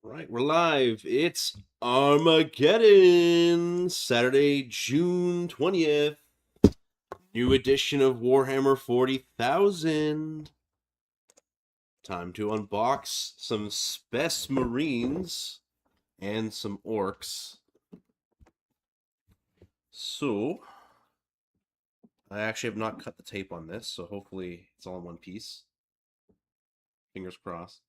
Right, we're live. It's Armageddon, Saturday, June 20th. New edition of Warhammer 40,000. Time to unbox some Spec Marines and some Orcs. So, I actually have not cut the tape on this, so hopefully it's all in one piece. Fingers crossed.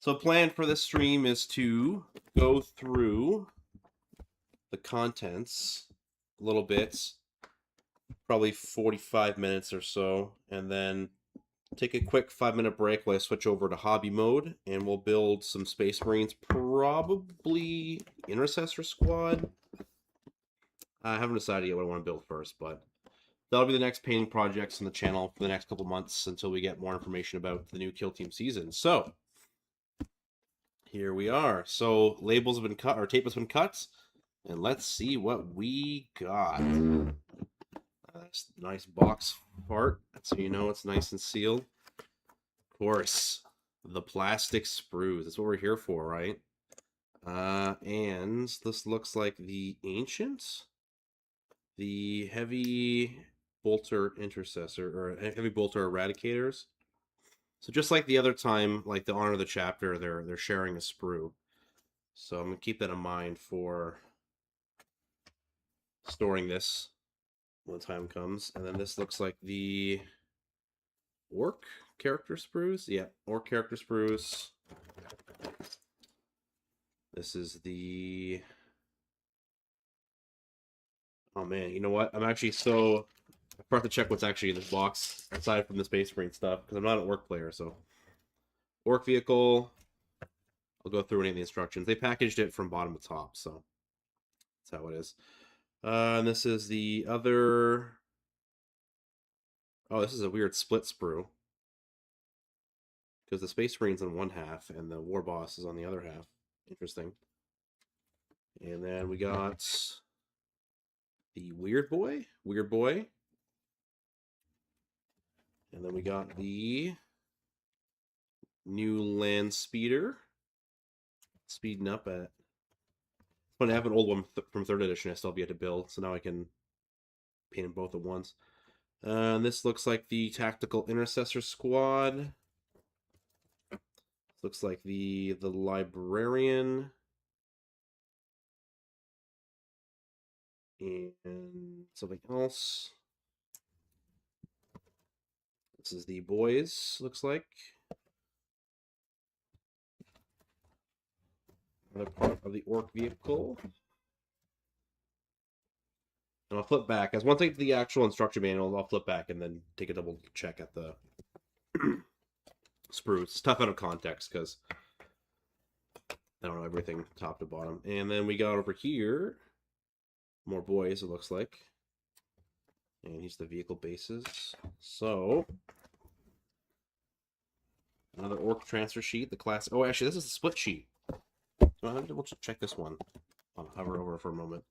So, plan for this stream is to go through the contents a little bit, probably 45 minutes or so, and then take a quick 5-minute break while I switch over to hobby mode, and we'll build some Space Marines, probably Intercessor Squad. I haven't decided yet what I want to build first, but that'll be the next painting projects on the channel for the next couple months until we get more information about the new Kill Team season. So, here we are. So, labels have been cut, or tape has been cut, and let's see what we got. That's a nice box part, so you know it's nice and sealed. Of course, the plastic sprues. That's what we're here for, right? And this looks like the Ancient, the Heavy Bolter Intercessor, or Heavy Bolter Eradicators. So just like the other time, like the Honor of the Chapter, they're sharing a sprue. So I'm gonna keep that in mind for storing this when the time comes. And then this looks like the Orc character sprues. Yeah, Orc character sprues. This is the... Oh man, you know what? I'm actually so... I forgot to check what's actually in this box, aside from the Space Marine stuff, because I'm not an Orc player, so... Orc vehicle. I'll go through any of the instructions. They packaged it from bottom to top, so... That's how it is. And this is the other... Oh, this is a weird split sprue. Because the Space Marine's on one half, and the War Boss is on the other half. Interesting. And then we got the Weird Boy. And then we got the new Land Speeder. Speeding up at... Funny, I have an old one from 3rd edition I still have yet to build, so now I can paint them both at once. And this looks like the Tactical Intercessor Squad. Looks like the Librarian. And something else. This is the Boys, looks like. Another part of the Orc vehicle. And I'll flip back. As one thing to the actual instruction manual, I'll flip back and then take a double check at the sprues. It's tough out of context because I don't know everything top to bottom. And then we got over here more Boys, it looks like. And here's the vehicle bases. So, another Orc transfer sheet. The class... Oh, actually, this is the split sheet. We'll check this one. I'll hover over for a moment.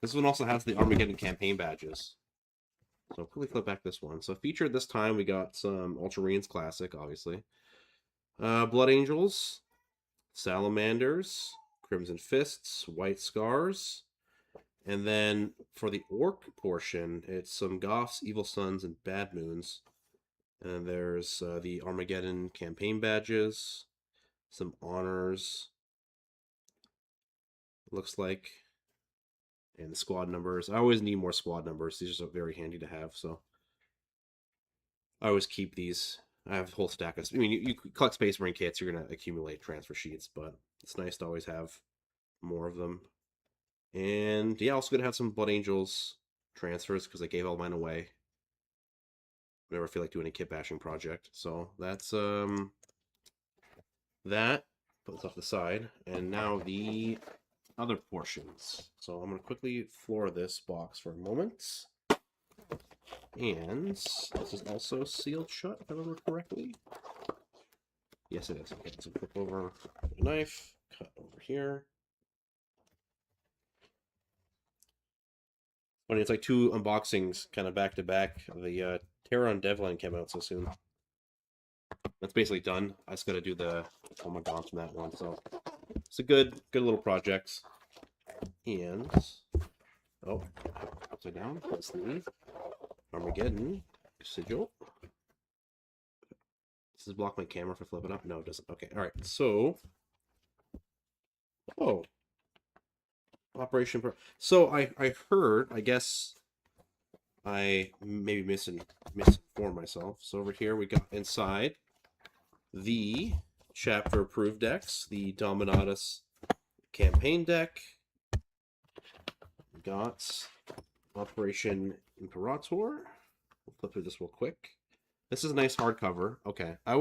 This one also has the Armageddon campaign badges. So I'll quickly flip back this one. So featured this time, we got some Ultramarines Classic, obviously. Blood Angels, Salamanders, Crimson Fists, White Scars. And then for the Orc portion, it's some Goths, Evil Sons, and Bad Moons. And there's the Armageddon campaign badges, some honors, looks like, and the squad numbers. I always need more squad numbers. These are very handy to have, so I always keep these. I have a whole stack of... I mean, you collect Space Marine kits, you're going to accumulate transfer sheets, but it's nice to always have more of them. And yeah, also going to have some Blood Angels transfers because I gave all mine away. I never feel like doing a kit bashing project. So that's that. Put this off the side. And now the other portions. So I'm going to quickly floor this box for a moment. And this is also sealed shut, if I remember correctly. Yes, it is. Okay, so flip over the knife, cut over here. Funny, it's like two unboxings kind of back to back. The Terran Devline came out so soon. That's basically done. I just got to do the Armageddon from that one. So it's a good little project. And oh, upside down. That's the Armageddon sigil. Does this block my camera for flipping up? No, it doesn't. Okay, all right. So, oh, Operation. So I heard. I guess I maybe misinformed myself. So over here we got inside the chapter approved decks, the Dominatus campaign deck. We got Operation Imperator. We'll flip through this real quick. This is a nice hardcover. Okay, I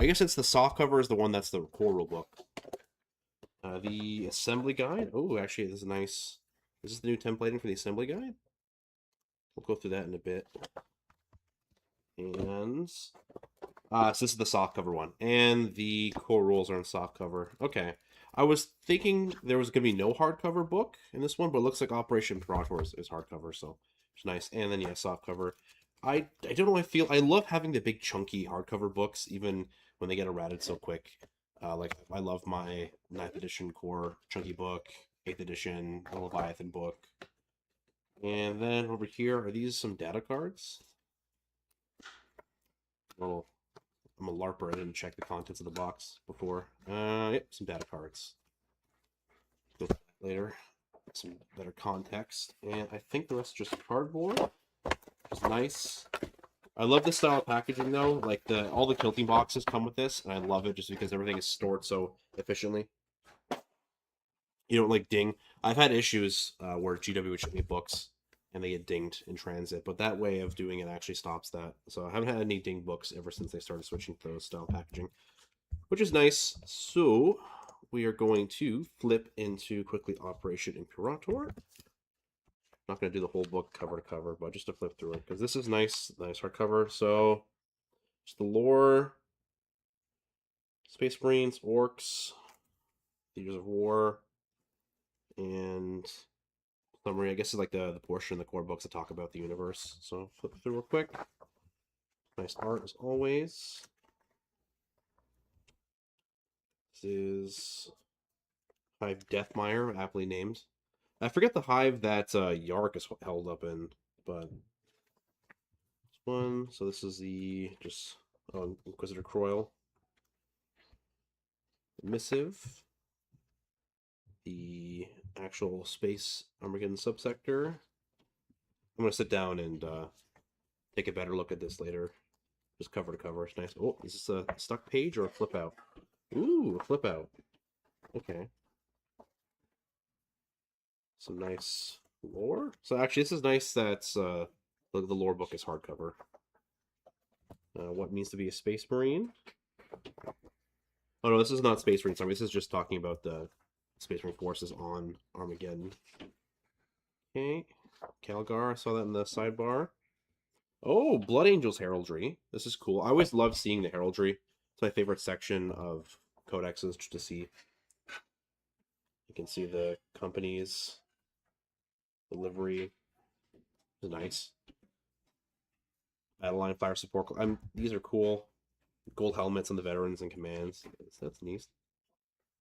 guess it's the soft cover is the one that's the core rule book. The assembly guide. Oh, actually, this is nice. Is this the new templating for the assembly guide? We'll go through that in a bit. And so this is the soft cover one, and the core rules are in soft cover. Okay, I was thinking there was going to be no hardcover book in this one, but it looks like Operation Imperator is hardcover, so it's nice. And then yeah, soft cover. I don't know. I love having the big chunky hardcover books, even when they get errated so quick. Like I love my 9th edition core chunky book, 8th edition the Leviathan book, and then over here are these some data cards. Well, I'm a LARPer. I didn't check the contents of the box before. Yep, some data cards. Go later. Some better context, and I think the rest is just cardboard. Which is nice. I love this style of packaging though. Like all the quilting boxes come with this, and I love it just because everything is stored so efficiently. You don't like ding. I've had issues where GW would ship me books and they get dinged in transit, but that way of doing it actually stops that. So I haven't had any ding books ever since they started switching to those style packaging, which is nice. So we are going to flip into quickly Operation Imperator. Not going to do the whole book cover to cover, but just to flip through it because this is nice hardcover. So it's the lore, Space Marines, Orcs, Theaters of War, and summary. I guess is like the portion of the core books that talk about the universe. So flip through real quick. Nice art as always. This is Hive Deathmire, aptly named. I forget the hive that Yark is held up in, but this one. So this is the just Inquisitor Croyle. Missive. The actual space Armageddon subsector. I'm gonna sit down and take a better look at this later. Just cover to cover. It's nice. Oh, is this a stuck page or a flip out? Ooh, a flip out. Okay. Some nice lore. So actually, this is nice that the lore book is hardcover. What means to be a Space Marine? Oh no, this is not Space Marine. Sorry, this is just talking about the Space Marine forces on Armageddon. Okay, Calgar. I saw that in the sidebar. Oh, Blood Angels heraldry. This is cool. I always love seeing the heraldry. It's my favorite section of codexes to see. You can see the companies, the livery. It's nice. Battle line fire support. These are cool. Gold helmets on the veterans and commands. That's neat.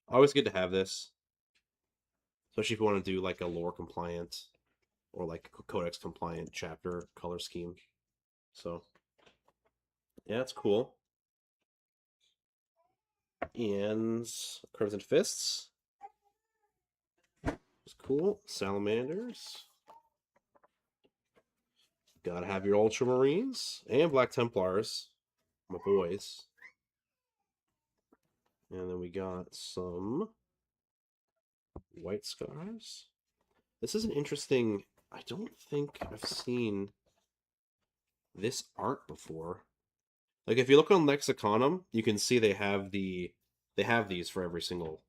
Always good to have this, especially if you want to do like a lore compliant or like codex compliant chapter color scheme. So yeah, it's cool. And Crimson Fists. It's cool. Salamanders. Gotta have your Ultramarines and Black Templars. My boys. And then we got some White Scars. This is an interesting... I don't think I've seen this art before. Like if you look on Lexiconum, you can see they have these for every single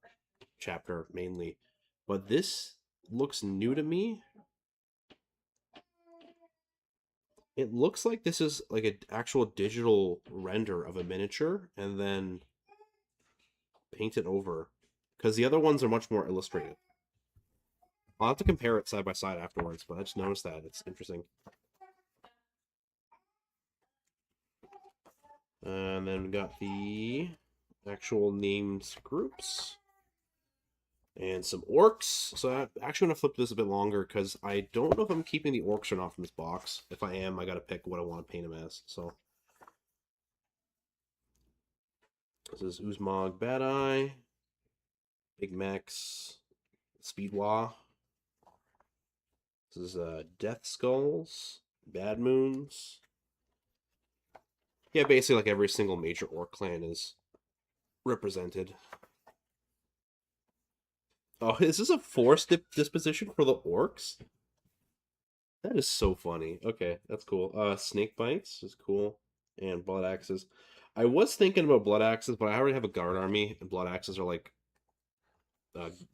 chapter mainly. But this looks new to me. It looks like this is like an actual digital render of a miniature and then painted over. Because the other ones are much more illustrated. I'll have to compare it side by side afterwards, but I just noticed that. It's interesting. And then we got the actual named groups. And some orcs. So I actually want to flip this a bit longer because I don't know if I'm keeping the orcs or not from this box. If I am, I got to pick what I want to paint them as. So this is Uzmog Bad Eye, Big Max, Speedwa. This is Death Skulls, Bad Moons. Yeah, basically like every single major orc clan is represented. Oh, is this a forced disposition for the orcs? That is so funny. Okay, that's cool. Snake bites is cool, and blood axes. I was thinking about blood axes, but I already have a guard army, and blood axes are like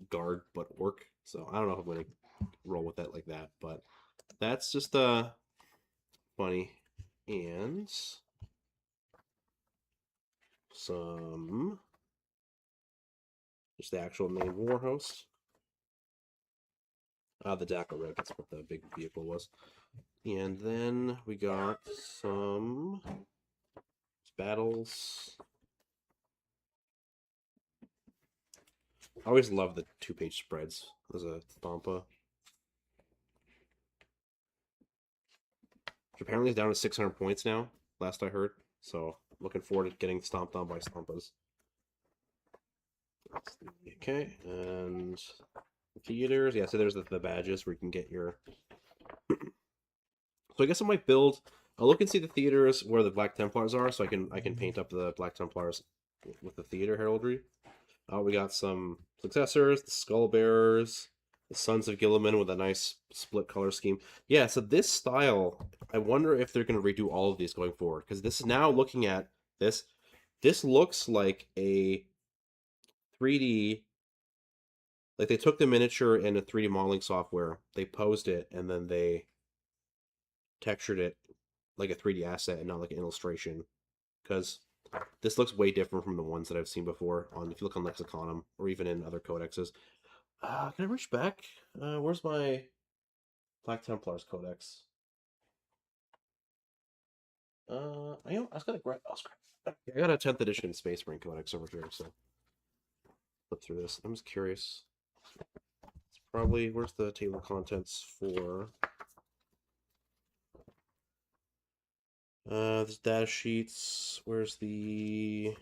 guard but orc. So I don't know if I'm gonna roll with that like that, but that's just funny. And some just the actual main war host. The Daco Red, that's what the big vehicle was. And then we got some battles. I always love the 2-page spreads. There's a Thampa. Which apparently is down to 600 points now, last I heard. So looking forward to getting stomped on by Stampas. Okay, and theaters. Yeah, so there's the badges where you can get your... So I guess I might build... I'll look and see the theaters where the Black Templars are, so I can paint up the Black Templars with the theater heraldry. We got some successors, the Skull Bearers, the Sons of Gilliman with a nice split color scheme. Yeah, so this style, I wonder if they're going to redo all of these going forward, because this is now looking at this. This looks like a 3D, like they took the miniature and a 3D modeling software, they posed it, and then they textured it like a 3D asset and not like an illustration. Because this looks way different from the ones that I've seen before on, if you look on Lexiconum or even in other codexes. Can I reach back? Where's my Black Templars Codex? I was gonna grab. I got a 10th edition Space Marine Codex over here, so flip through this. I'm just curious. It's probably where's the table of contents for? There's data sheets. Where's the?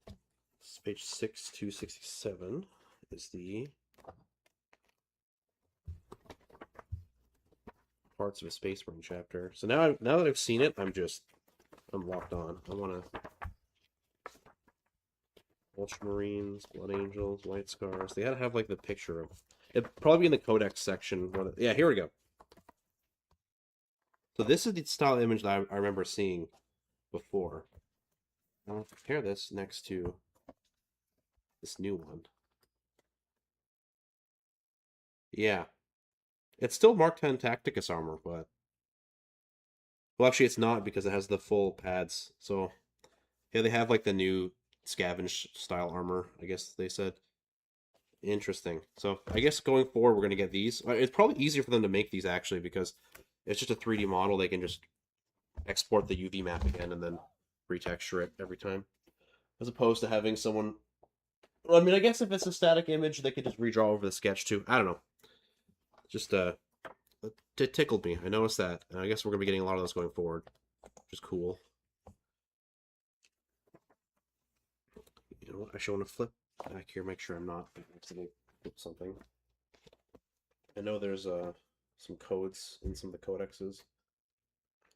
This is page 6267 is the parts of a Space Marine chapter. So now that I've seen it, I'm locked on. I want to Ultramarines, Blood Angels, White Scars. They had to have like the picture of it. Probably in the Codex section. Yeah, here we go. So this is the style image that I remember seeing before. I'll compare this next to this new one. Yeah, it's still Mark 10 Tacticus armor, but well, actually, it's not because it has the full pads. So yeah, they have like the new scavenge style armor, I guess they said. Interesting. So I guess going forward, we're gonna get these. It's probably easier for them to make these actually because it's just a 3D model. They can just export the UV map again and then retexture it every time, as opposed to having someone. Well, I mean, I guess if it's a static image, they could just redraw over the sketch too. I don't know. Just it tickled me. I noticed that, and I guess we're gonna be getting a lot of those going forward, which is cool. You know what? I should want to flip back here, make sure I'm not accidentally flip something. I know there's some codes in some of the codexes.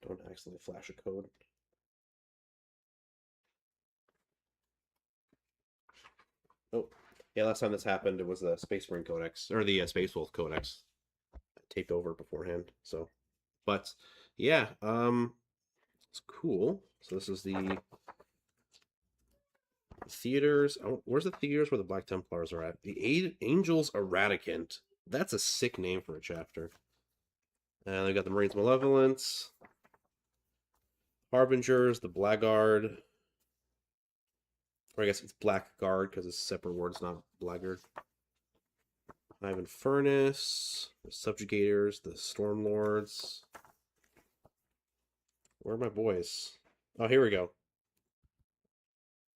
Don't accidentally flash a code. Oh, yeah, last time this happened, it was the Space Marine Codex, or the Space Wolf Codex. I taped over beforehand, so. But, yeah, it's cool. So this is the theaters. Oh, where's the theaters where the Black Templars are at? The Angels Eradicant. That's a sick name for a chapter. And they got the Marines Malevolence, Harbingers, the Blackguard. Or I guess it's Blackguard because it's a separate word, it's not Blackguard. Ivan Furnace, the Subjugators, the Stormlords. Where are my boys? Oh, here we go.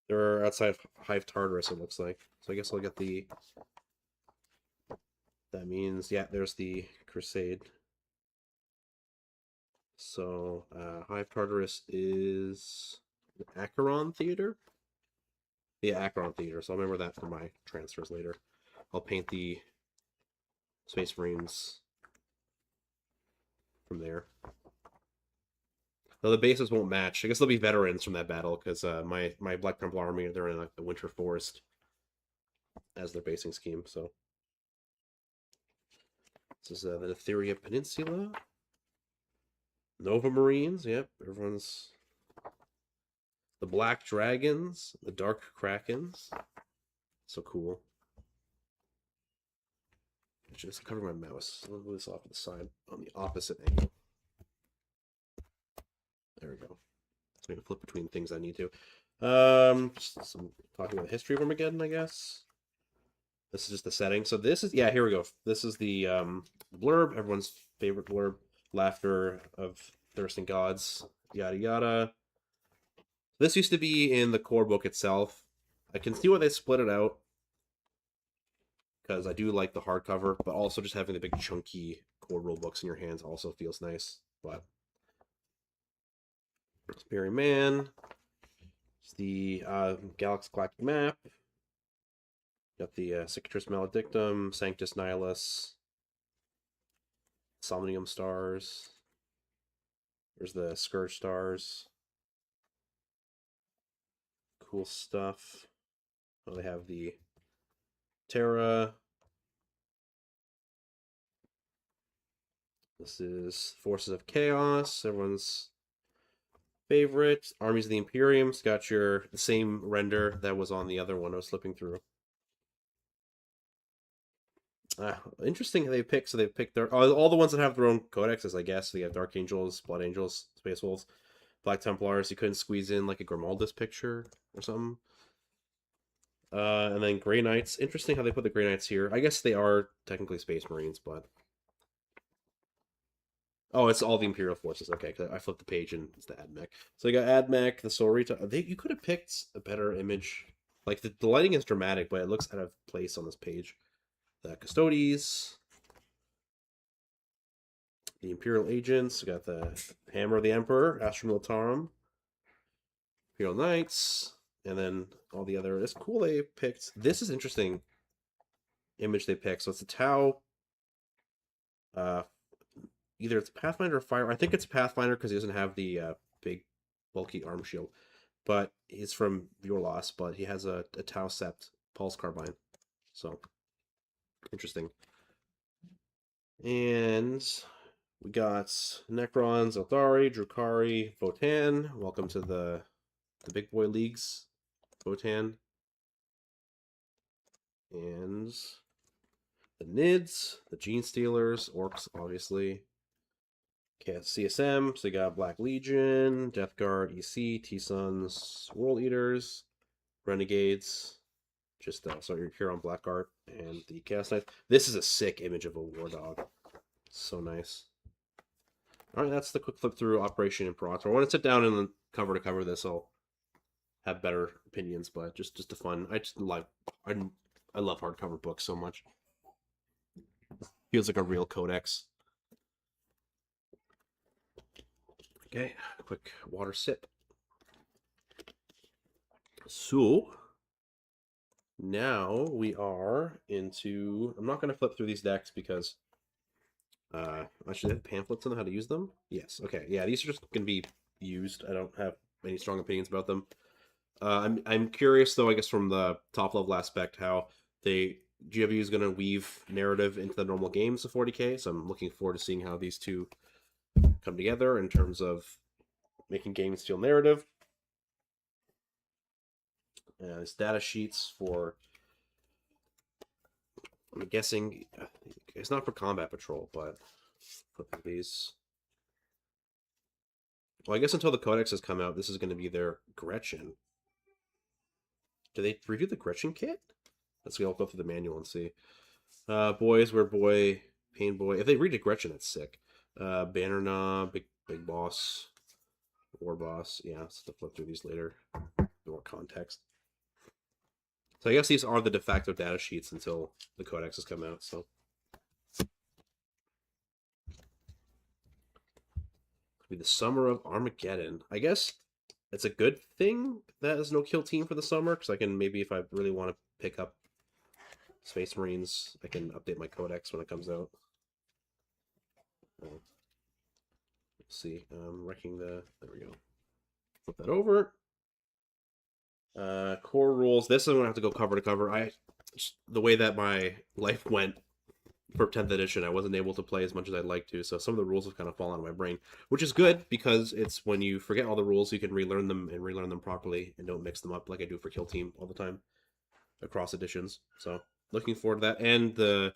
They're outside Hive Tartarus, it looks like. So I guess I'll get the... That means, yeah, there's the Crusade. So, Hive Tartarus is the Acheron Theater? Yeah, Acheron Theater. So I'll remember that for my transfers later. I'll paint the Space Marines from there. Though the bases won't match. I guess they'll be veterans from that battle because my Black Temple army, they're in like the Winter Forest as their basing scheme. So this is the Etheria Peninsula. Nova Marines. Yep, everyone's the Black Dragons, the Dark Krakens. So cool. Just cover my mouse. I'll move this off to the side on the opposite angle. There we go. So I can flip between things I need to. Just some talking about the history of Armageddon, I guess. This is just the setting. So this is, yeah, here we go. This is the blurb, everyone's favorite blurb. Laughter of thirsting gods, yada yada. This used to be in the core book itself. I can see why they split it out, because I do like the hardcover, but also just having the big chunky core rule books in your hands also feels nice. But Speary Man. It's the Galaxy Galactic map. Got the Cicatrice Maledictum, Sanctus Nihilus, Somnium Stars. There's the Scourge Stars. Cool stuff. Oh, they have the Terra. This is Forces of Chaos, everyone's favorite. Armies of the Imperium. It's got the same render that was on the other one I was flipping through. Interesting how they pick. So they picked all the ones that have their own codexes, I guess. So you have Dark Angels, Blood Angels, Space Wolves, Black Templars. You couldn't squeeze in like a Grimaldus picture or something. And then Grey Knights. Interesting how they put the Grey Knights here. I guess they are technically Space Marines, but... Oh, it's all the Imperial forces. Okay, I flipped the page and it's the AdMech. So you got AdMech, the Sorita. You could have picked a better image. Like, the lighting is dramatic, but it looks out of place on this page. The Custodes. The Imperial Agents. We got the Hammer of the Emperor, Astra Militarum. Imperial Knights. And then all the other... It's cool they picked... This is interesting image they picked. So it's a Tau... either it's Pathfinder or Fire. I think it's Pathfinder because he doesn't have the big, bulky arm shield. But he's from Vorlos, but he has a Tau Sept Pulse Carbine. So, interesting. And we got Necrons, Eldari, Drukhari, Votan. Welcome to the big boy leagues, Votan. And the Nids, the Gene Stealers, Orcs, obviously. Okay, CSM, so you got Black Legion, Death Guard, EC, T-Sons, World Eaters, Renegades, just so you're here on Blackguard, and the Chaos Knights. This is a sick image of a War Dog. So nice. Alright, that's the quick flip through Operation Imperator. I want to sit down and cover to cover this. I'll have better opinions, but just a fun. I love hardcover books so much. Feels like a real codex. Okay, quick water sip. So, now we are into... I'm not going to flip through these decks because... actually, they have pamphlets on how to use them? Yes, okay. Yeah, these are just going to be used. I don't have any strong opinions about them. I'm curious, though, I guess from the top-level aspect, how GW is going to weave narrative into the normal games of 40k, so I'm looking forward to seeing how these two come together in terms of making games feel narrative. There's data sheets for, I'm guessing, it's not for Combat Patrol, but these. Well, I guess until the Codex has come out, this is going to be their Gretchen. Do they review the Gretchen kit? Let's go through the manual and see. Boys, We're Boy, Pain Boy. If they read a Gretchen, that's sick. Banner Knob, Big Boss. War Boss. Yeah, let's have to flip through these later. More context. So I guess these are the de facto data sheets until the codexes come out. So it'll be the summer of Armageddon. I guess it's a good thing that there's no kill team for the summer, because I can maybe, if I really want to pick up Space Marines, I can update my codex when it comes out. Let's see. Wrecking the. There we go. Flip that over. Core rules. This is going to have to go cover to cover. The way that my life went for 10th edition, I wasn't able to play as much as I'd like to, so some of the rules have kind of fallen out of my brain, which is good, because it's when you forget all the rules, you can relearn them and relearn them properly and don't mix them up like I do for Kill Team all the time across editions. So looking forward to that, and the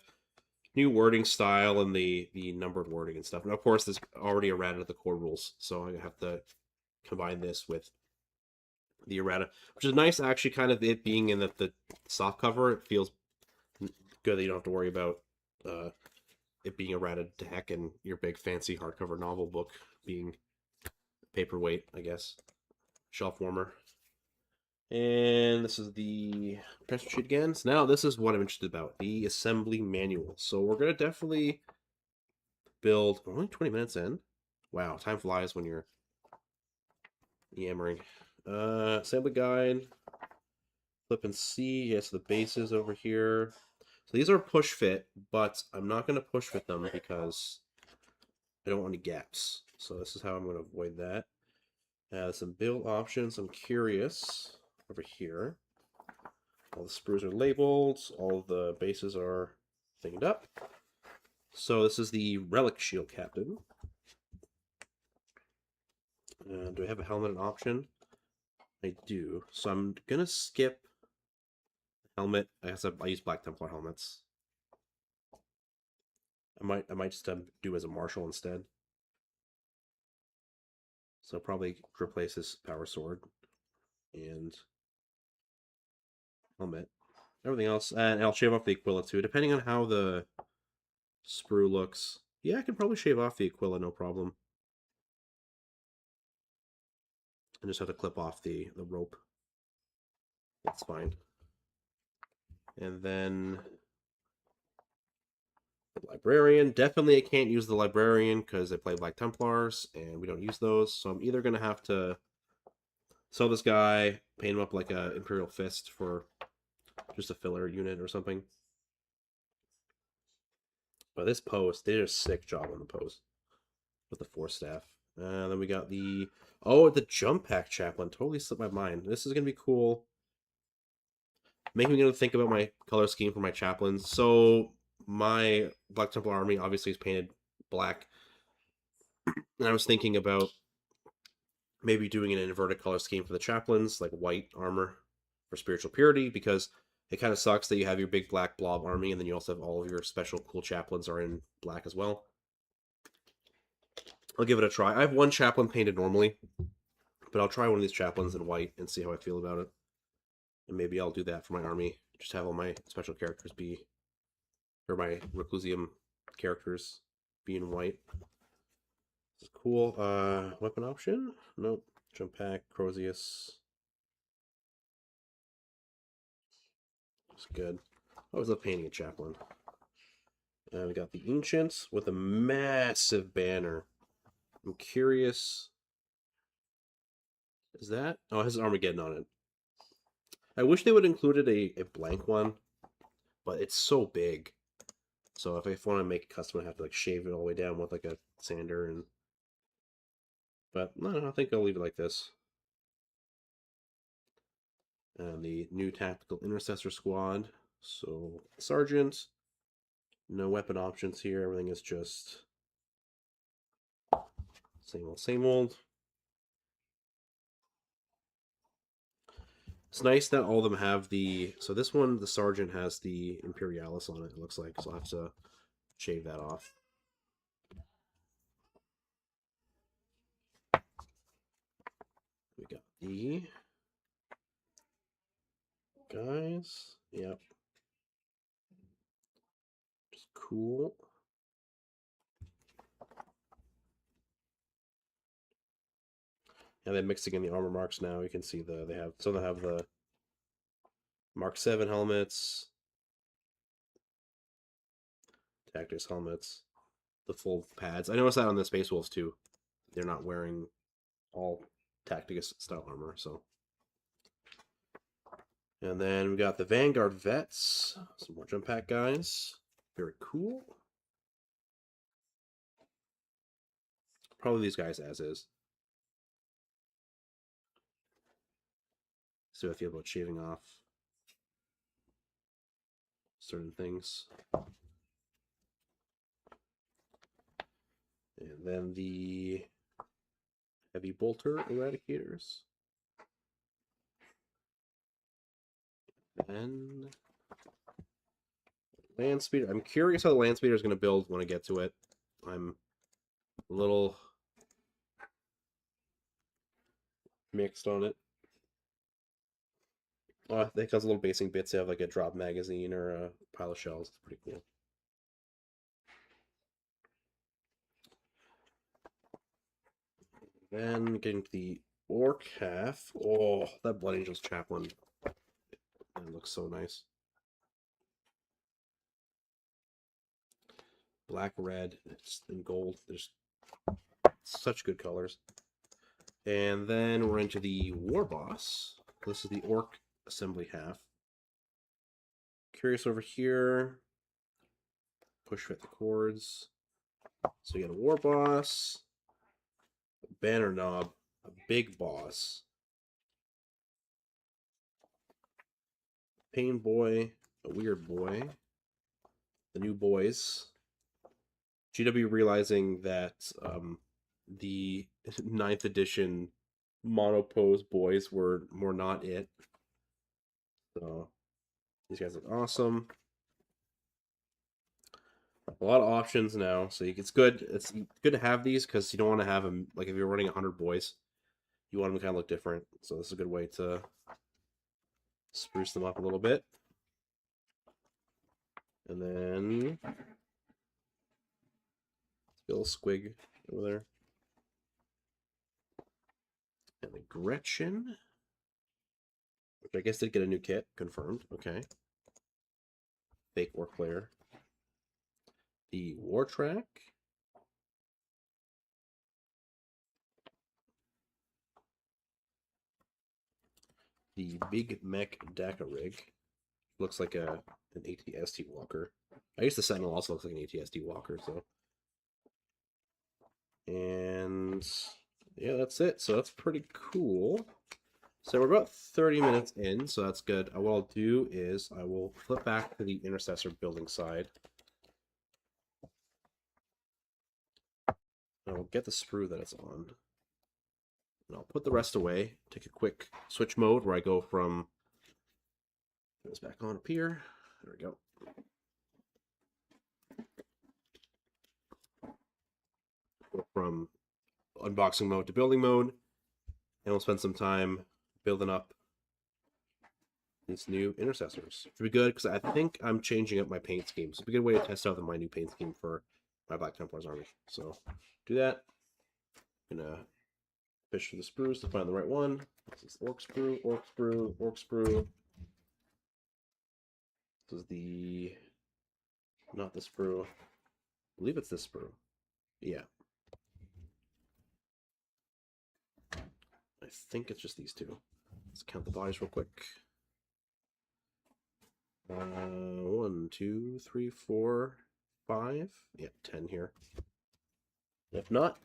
new wording style and the numbered wording and stuff. And of course, there's already errata at the core rules, so I have to combine this with the errata, which is nice, actually, kind of it being in the soft cover. It feels good that you don't have to worry about it being errata to heck, and your big fancy hardcover novel book being paperweight, I guess. Shelf warmer. And this is the pressure sheet again. So now this is what I'm interested about, the assembly manual. So we're going to definitely build. We're only 20 minutes in. Wow, time flies when you're yammering. Assembly guide. Flip and see. Yes, the bases over here. So these are push fit, but I'm not going to push fit them because I don't want any gaps. So this is how I'm going to avoid that. Some build options. I'm curious over here. All the sprues are labeled. All of the bases are thinged up. So this is the Relic Shield Captain. Do I have a helmet option? I do. So I'm going to skip helmet. I guess I use Black Templar helmets. I might just do as a marshal instead. So probably replace this power sword and helmet. Everything else, and I'll shave off the Aquila too, depending on how the sprue looks. Yeah, I can probably shave off the Aquila, no problem. I just have to clip off the rope. That's fine. And then the Librarian. Definitely I can't use the Librarian because I play Black Templars and we don't use those. So I'm either going to have to sell this guy, paint him up like a Imperial Fist for just a filler unit or something. But this post, they did a sick job on the post with the Force Staff. Then we got the Jump Pack Chaplain. Totally slipped my mind. This is going to be cool. Making me think about my color scheme for my chaplains. So my Black Templar army obviously is painted black. And I was thinking about maybe doing an inverted color scheme for the chaplains, like white armor for spiritual purity, because it kind of sucks that you have your big black blob army and then you also have all of your special cool chaplains are in black as well. I'll give it a try. I have one chaplain painted normally, but I'll try one of these chaplains in white and see how I feel about it. And maybe I'll do that for my army. Just have all my special characters be, or my Reclusium characters be in white. This is cool. Weapon option? Nope. Jump Pack, Crozius. It's good. I always love painting a chaplain. We got the Ancients with a massive banner. I'm curious. Is that? Oh, it has Armageddon on it. I wish they would have included a blank one, but it's so big. So if I want to make a custom, I have to like shave it all the way down with like a sander and. But no, I think I'll leave it like this. And the new Tactical Intercessor Squad. So Sergeant. No weapon options here. Everything is just same old, same old. It's nice that all of them have the. So this one, the Sergeant has the Imperialis on it. It looks like, so I'll have to shave that off. We got the guys. Yep. Just cool. And then mixing in the armor marks now, you can see some of them have the Mark 7 helmets, Tactics helmets, the full pads. I noticed that on the Space Wolves too. They're not wearing all Tactics style armor, so. And then we got the Vanguard Vets, some more jump pack guys. Very cool. Probably these guys as is. See how I feel about shaving off certain things. And then the Heavy Bolter Eradicators. And Land Speeder. I'm curious how the Land Speeder is going to build when I get to it. I'm a little mixed on it. Oh, I think those little basing bits have like a drop magazine or a pile of shells. It's pretty cool. Then getting to the Orc half. Oh, that Blood Angels Chaplain. That looks so nice. Black, red, and gold. There's such good colors. And then we're into the War Boss. This is the Orc assembly half. Curious over here. Push fit the cords. So you got a War Boss, a Banner Knob, a Big Boss, Pain Boy, a Weird Boy, the New Boys. GW realizing that the 9th edition monopose boys were not it. So these guys look awesome. A lot of options now, so it's good. It's good to have these because you don't want to have them like if you're running 100 boys, you want them to kind of look different. So this is a good way to spruce them up a little bit. And then little squig over there. And the Gretchen, which I guess did get a new kit, confirmed. Okay. Fake Orc player. The War Track. The Big Mech Daka Rig. Looks like an ATST walker. I guess the Sentinel also looks like an ATST walker, so. And yeah, that's it. So that's pretty cool. So we're about 30 minutes in, so that's good. What I'll do is I will flip back to the Intercessor building side. I'll get the sprue that it's on. And I'll put the rest away. Take a quick switch mode where I go from this back on up here. There we go. Go from unboxing mode to building mode. And we'll spend some time building up these new Intercessors. It'll be good because I think I'm changing up my paint scheme. So it'll be a good way to test out my new paint scheme for my Black Templars army. So do that. I'm gonna fish for the sprues to find the right one. This is Orc Sprue, Orc Sprue, Orc Sprue. This is the not the sprue. I believe it's this sprue. Yeah. I think it's just these two. Let's count the bodies real quick. 1, 2, 3, 4, 5. Yeah, 10 here. If not,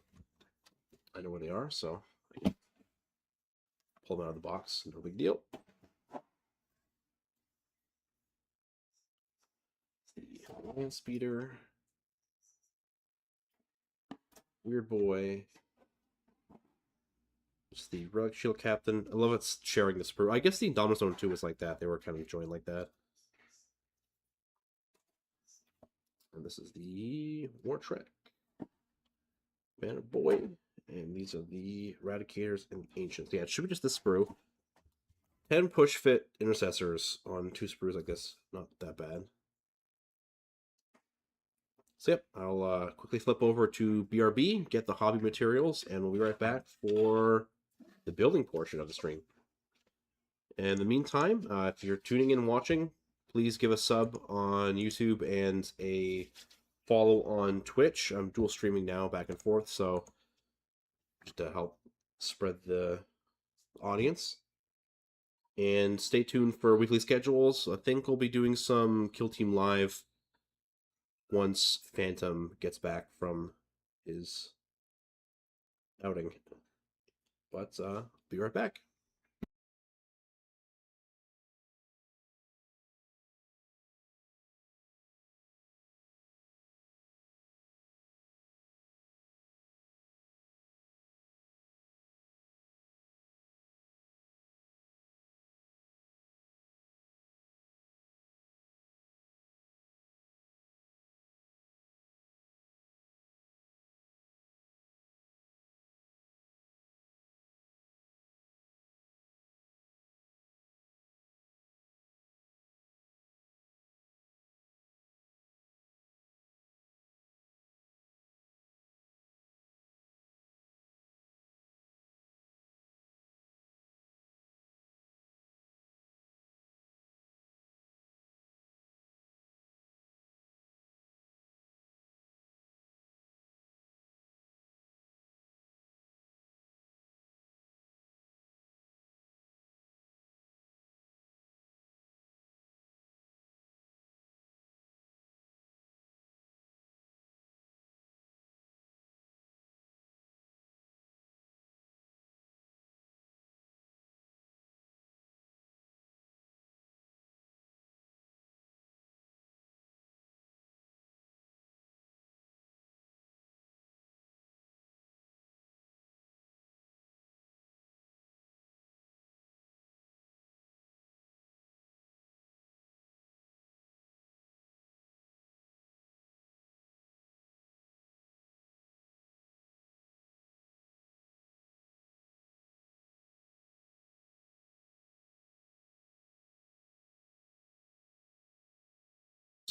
I know where they are, so I can pull them out of the box. No big deal. The Land Speeder. Weird Boy. Just the Relic Shield Captain. I love it's sharing the sprue. I guess the Indominus Zone 2 was like that. They were kind of joined like that. And this is the War Trek. Banner Boy. And these are the Eradicators and the Ancients. Yeah, it should be just the sprue. 10 push fit Intercessors on 2 sprues like this. Not that bad. So yep, I'll quickly flip over to BRB, get the hobby materials, and we'll be right back for the building portion of the stream. And in the meantime, if you're tuning in and watching, please give a sub on YouTube and a follow on Twitch. I'm dual streaming now back and forth, so just to help spread the audience. And stay tuned for weekly schedules. I think we'll be doing some Kill Team Live once Phantom gets back from his outing. But be right back.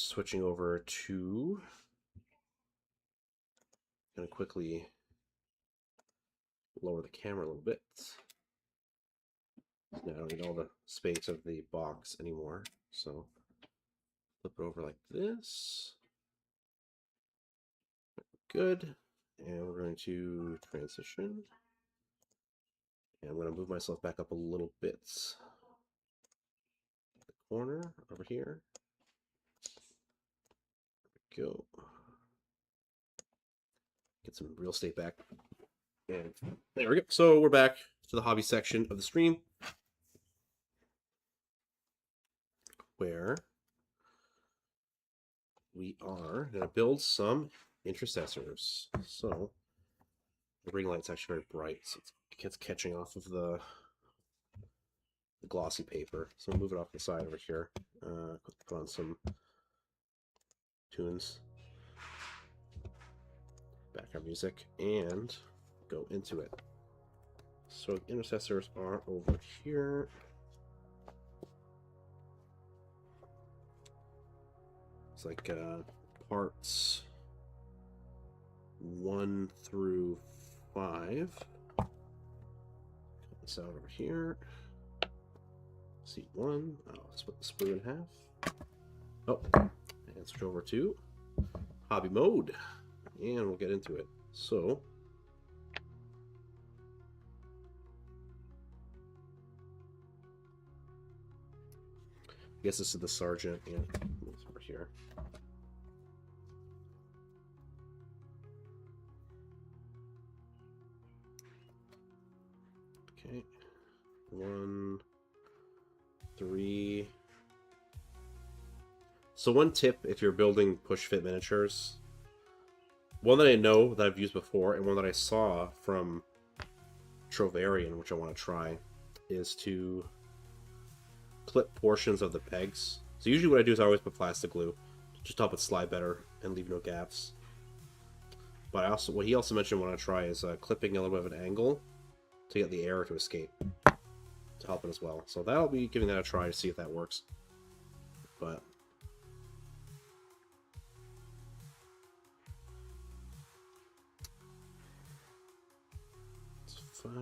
Switching over to, going to quickly lower the camera a little bit. Now I don't need all the space of the box anymore, so flip it over like this. Good. And we're going to transition. And I'm going to move myself back up a little bit. The corner over here. There we go. Get some real estate back. And there we go. So we're back to the hobby section of the stream, where we are going to build some intercessors. So the ring light's actually very bright, so it's catching off of the glossy paper. So we'll move it off the side over here. Put on some tunes, background music, and go into it. So the intercessors are over here. It's like parts 1 through 5. Cut this out over here. Seat 1. I'll split the sprue in half. Oh, and switch over to hobby mode, and we'll get into it. So I guess this is the sergeant, and it's over here. Okay, 1, 3. So one tip if you're building push fit miniatures, one that I know that I've used before and one that I saw from Trovarian, which I want to try, is to clip portions of the pegs. So usually what I do is I always put plastic glue just to help it slide better and leave no gaps. But what he also mentioned I want to try is clipping a little bit of an angle to get the air to escape to help it as well. So that'll be giving that a try to see if that works. But it's 5.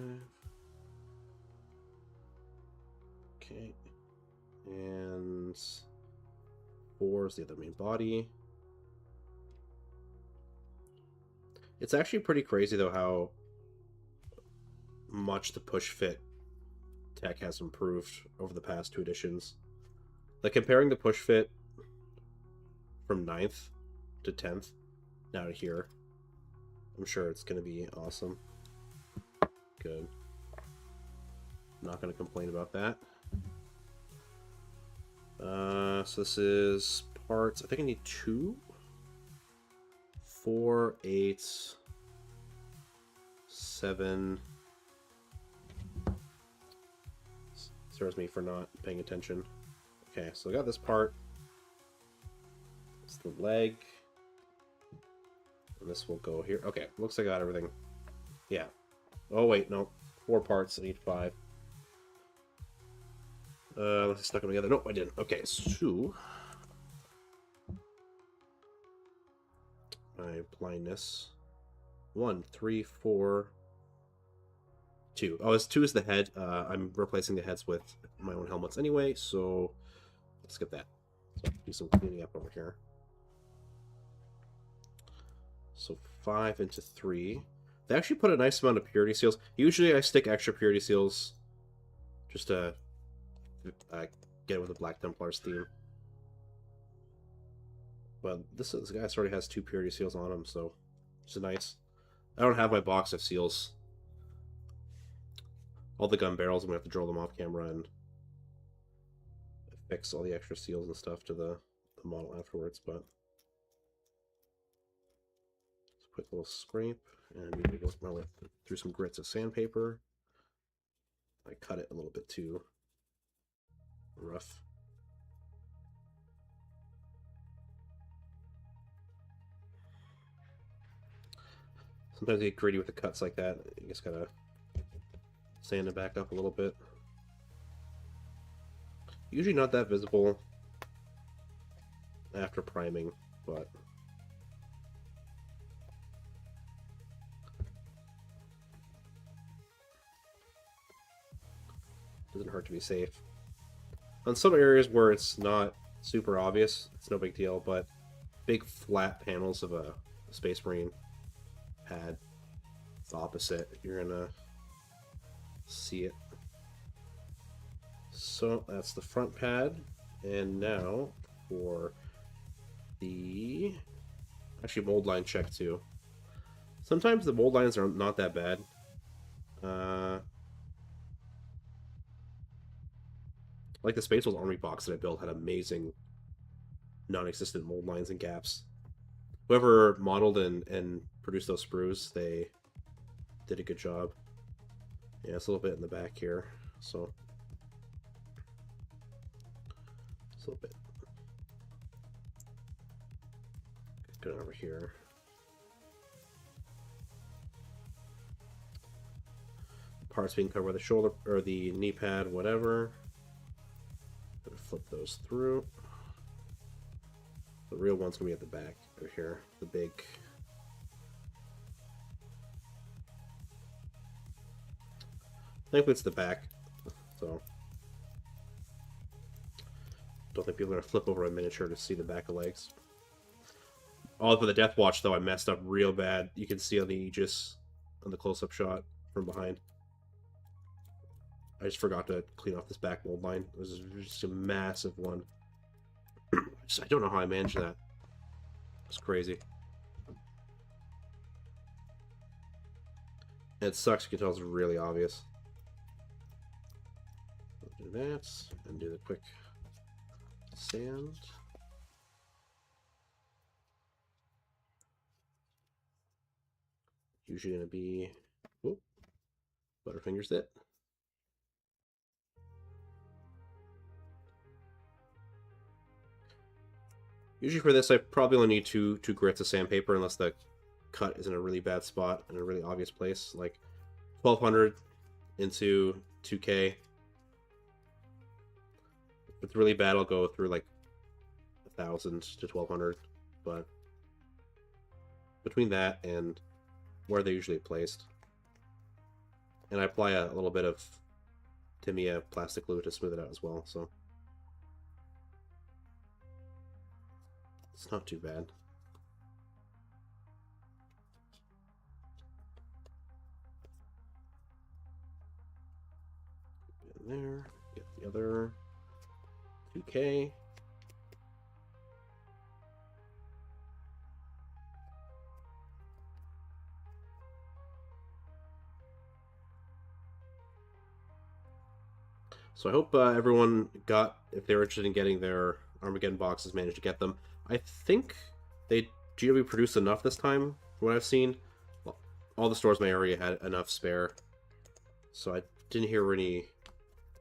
Okay. And 4 is the other main body. It's actually pretty crazy, though, how much the push fit tech has improved over the past 2 editions. Like, comparing the push fit from 9th to 10th, now to here, I'm sure it's going to be awesome. Good. Not going to complain about that. So this is parts. I think I need 2, 4, 8, 7. Serves me for not paying attention. Okay, so I got this part. It's the leg. And this will go here. Okay, looks like I got everything. Yeah. Oh, wait, no. 4 parts. I need 5. Let's stuck them together. Nope, I didn't. Okay, so my blindness. 1, 3, 4, 2. Oh, 2 is the head. I'm replacing the heads with my own helmets anyway, so let's skip that. So do some cleaning up over here. So 5 into 3. They actually put a nice amount of purity seals. Usually I stick extra purity seals just to get with the Black Templars theme. But this guy already has 2 purity seals on him, so it's nice. I don't have my box of seals. All the gun barrels, I'm going to have to drill them off camera and fix all the extra seals and stuff to the model afterwards, but just a quick little scrape, and maybe go through some grits of sandpaper. I cut it a little bit too rough. Sometimes you get gritty with the cuts like that. You just gotta sand it back up a little bit. Usually not that visible after priming, but doesn't hurt to be safe. On some areas where it's not super obvious, it's no big deal, but big flat panels of a Space Marine pad, it's the opposite. You're gonna see it. So that's the front pad, and now for the actually mold line check too. Sometimes the mold lines are not that bad. Like the Space Wolves Army box that I built had amazing non-existent mold lines and gaps. Whoever modeled and produced those sprues, they did a good job. Yeah, it's a little bit in the back here, so it's a little bit. Go over here. Parts being covered by the shoulder or the knee pad, whatever. Gonna flip those through. The real one's gonna be at the back over here. The big. Thankfully it's the back, so don't think people are gonna flip over a miniature to see the back of legs. Oh, for the Death Watch though, I messed up real bad. You can see on the Aegis on the close-up shot from behind. I just forgot to clean off this back mold line. It was just a massive one. I don't know how I managed that. It's crazy. And it sucks. You can tell it's really obvious. Do that and do the quick sand. Usually going to be, whoop, Butterfingers it. Usually for this, I probably only need two grits of sandpaper unless the cut is in a really bad spot in a really obvious place, like 1200 into 2K. If it's really bad, I'll go through like 1000 to 1200, but between that and where they're usually placed, and I apply a little bit of Tamiya plastic glue to smooth it out as well, so it's not too bad. In there, get the other 2K. So I hope everyone got, if they were interested in getting their Armageddon boxes, managed to get them. I think GW produced enough this time, from what I've seen. Well, all the stores in my area had enough spare, so I didn't hear any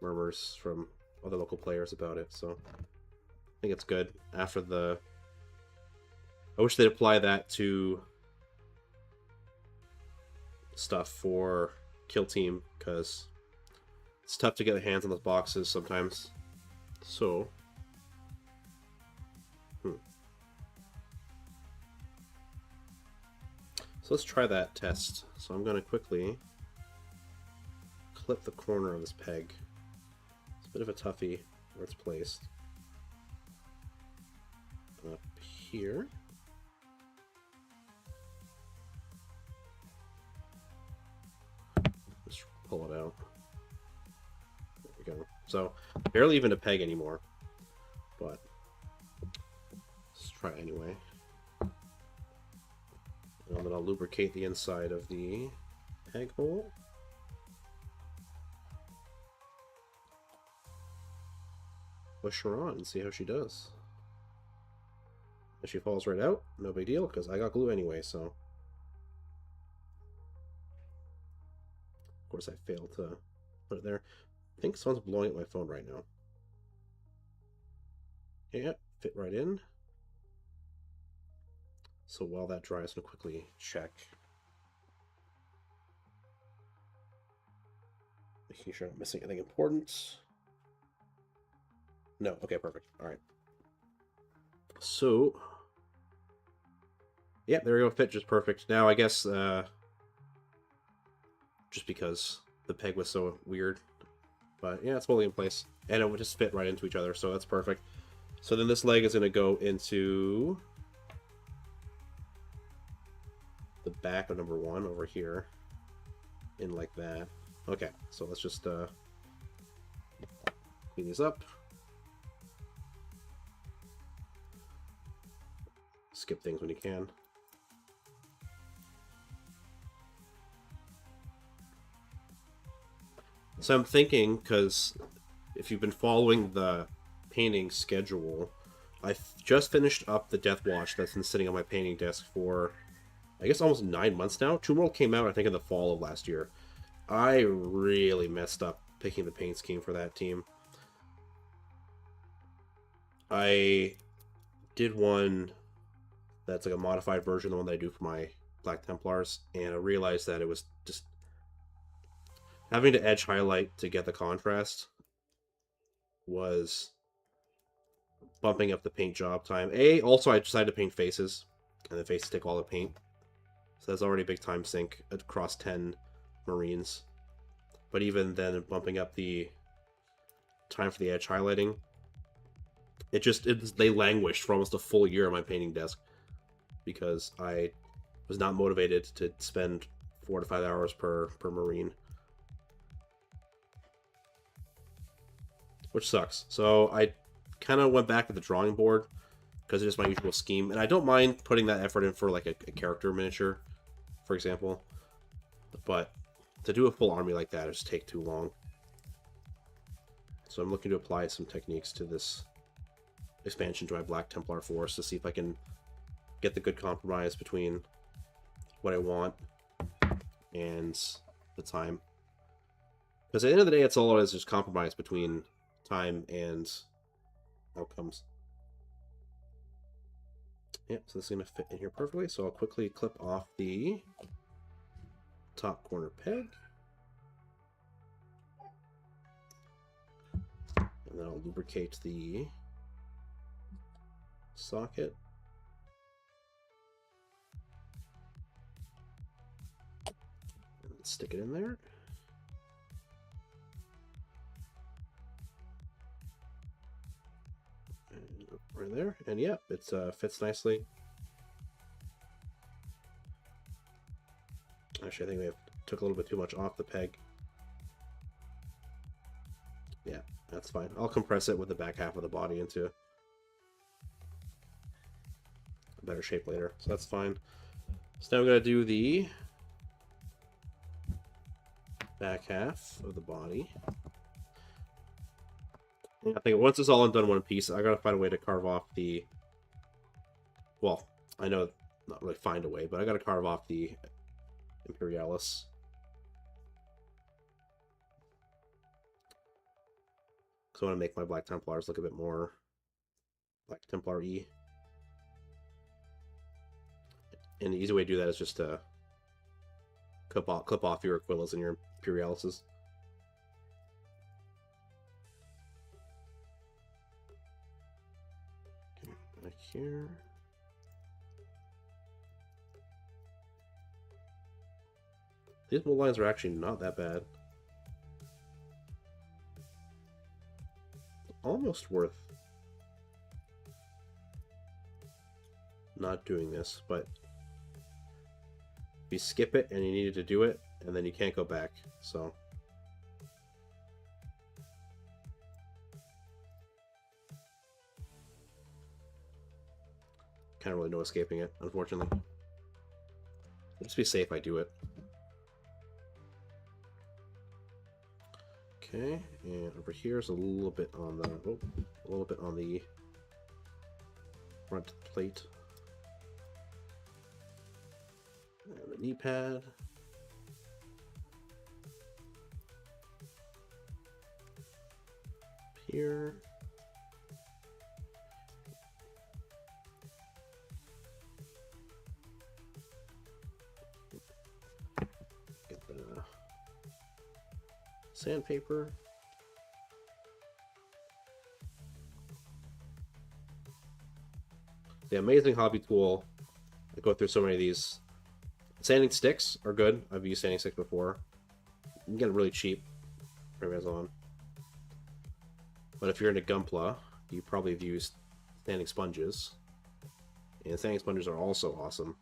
murmurs from other local players about it, so I think it's good. After the... I wish they'd apply that to stuff for Kill Team, because it's tough to get hands on those boxes sometimes. So... So let's try that test. So I'm going to quickly clip the corner of this peg. It's a bit of a toughie where it's placed. Up here. Just pull it out. There we go. So barely even a peg anymore, but let's try it anyway. And then I'll lubricate the inside of the peg hole. Push her on and see how she does. If she falls right out, no big deal, because I got glue anyway, so... Of course I failed to put it there. I think someone's blowing up my phone right now. Yeah, fit right in. So while that dries, I'm going to quickly check. Making sure I'm not missing anything important. No, okay, perfect. Alright. So, yeah, there we go. Fit just perfect. Now, I guess, just because the peg was so weird. But yeah, it's fully in place. And it would just fit right into each other, so that's perfect. So then this leg is going to go into the back of number 1 over here, in like that. Okay, so let's just clean these up. Skip things when you can. So I'm thinking, because if you've been following the painting schedule, I've just finished up the Death Watch that's been sitting on my painting desk for, I guess, almost 9 months now. Tomb World came out, I think, in the fall of last year. I really messed up picking the paint scheme for that team. I did one that's like a modified version of the one that I do for my Black Templars, and I realized that it was just having to edge highlight to get the contrast was bumping up the paint job time. Also, I decided to paint faces, and the faces take all the paint. So that's already a big time sink across 10 Marines. But even then, bumping up the time for the edge highlighting, they languished for almost a full year on my painting desk because I was not motivated to spend 4 to 5 hours per Marine. Which sucks. So I kind of went back to the drawing board because it's just my usual scheme. And I don't mind putting that effort in for like a character miniature, for example. But to do a full army like that, it just take too long. So I'm looking to apply some techniques to this expansion to my Black Templar force to see if I can get the good compromise between what I want and the time. Because at the end of the day, it's all it is, just compromise between time and outcomes. Yep, so this is going to fit in here perfectly. So I'll quickly clip off the top corner peg. And then I'll lubricate the socket. And stick it in there. right there, and yeah, it fits nicely. Actually, I think we took a little bit too much off the peg. Yeah, that's fine. I'll compress it with the back half of the body into a better shape later, so that's fine. So now we're going to do the back half of the body. I think once it's all done in one piece, I gotta find a way to carve off the... Well, I know not really find a way, but I gotta carve off the Imperialis. Because I want to make my Black Templars look a bit more Black Templar-y. And the easy way to do that is just to clip off your Aquilas and your Imperialises. Back here. These mold lines are actually not that bad. Almost worth not doing this, but you skip it and you needed to do it, and then you can't go back, so... Can't really no escaping it, unfortunately. Just be safe, I do it. Okay, and over here is a little bit on the front plate. And the knee pad. Here. Get the sandpaper. The amazing hobby tool. I go through so many of these. Sanding sticks are good. I've used sanding sticks before. You can get them really cheap from Amazon. But if you're into Gunpla, you probably have used sanding sponges. And sanding sponges are also awesome.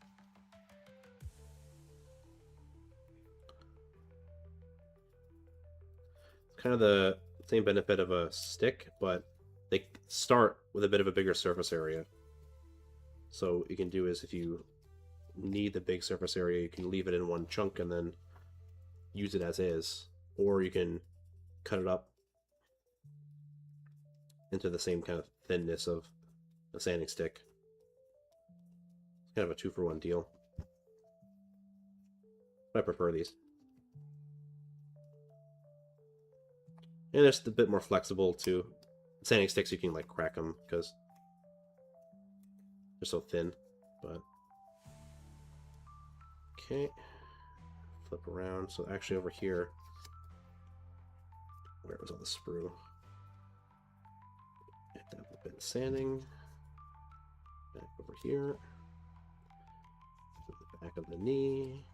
Kind of the same benefit of a stick, but they start with a bit of a bigger surface area. So what you can do is if you need the big surface area, you can leave it in one chunk and then use it as is. Or you can cut it up into the same kind of thinness of a sanding stick. It's kind of a 2-for-1 deal. I prefer these. And it's a bit more flexible too. Sanding sticks, you can like crack them because they're so thin. But okay, flip around. So actually over here, where was all the sprue? Hit that with a bit of sanding. Back over here. The back of the knee.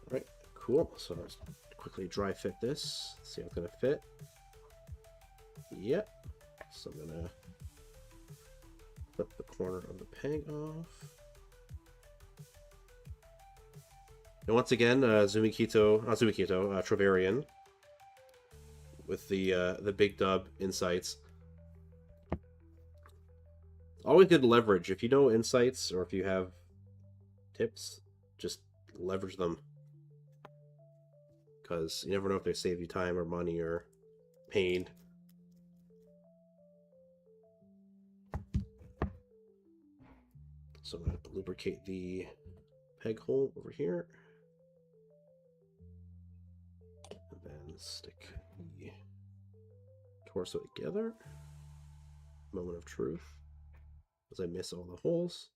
Alright, cool. So let's quickly dry fit this. See how it's going to fit. Yep. So I'm going to flip the corner of the peg off. And once again, Travarian with the big dub insights. Always good leverage. If you know insights or if you have tips, just leverage them. Because you never know if they save you time or money or pain. So I'm going to lubricate the peg hole over here. And then stick the torso together. Moment of truth. As I miss all the holes.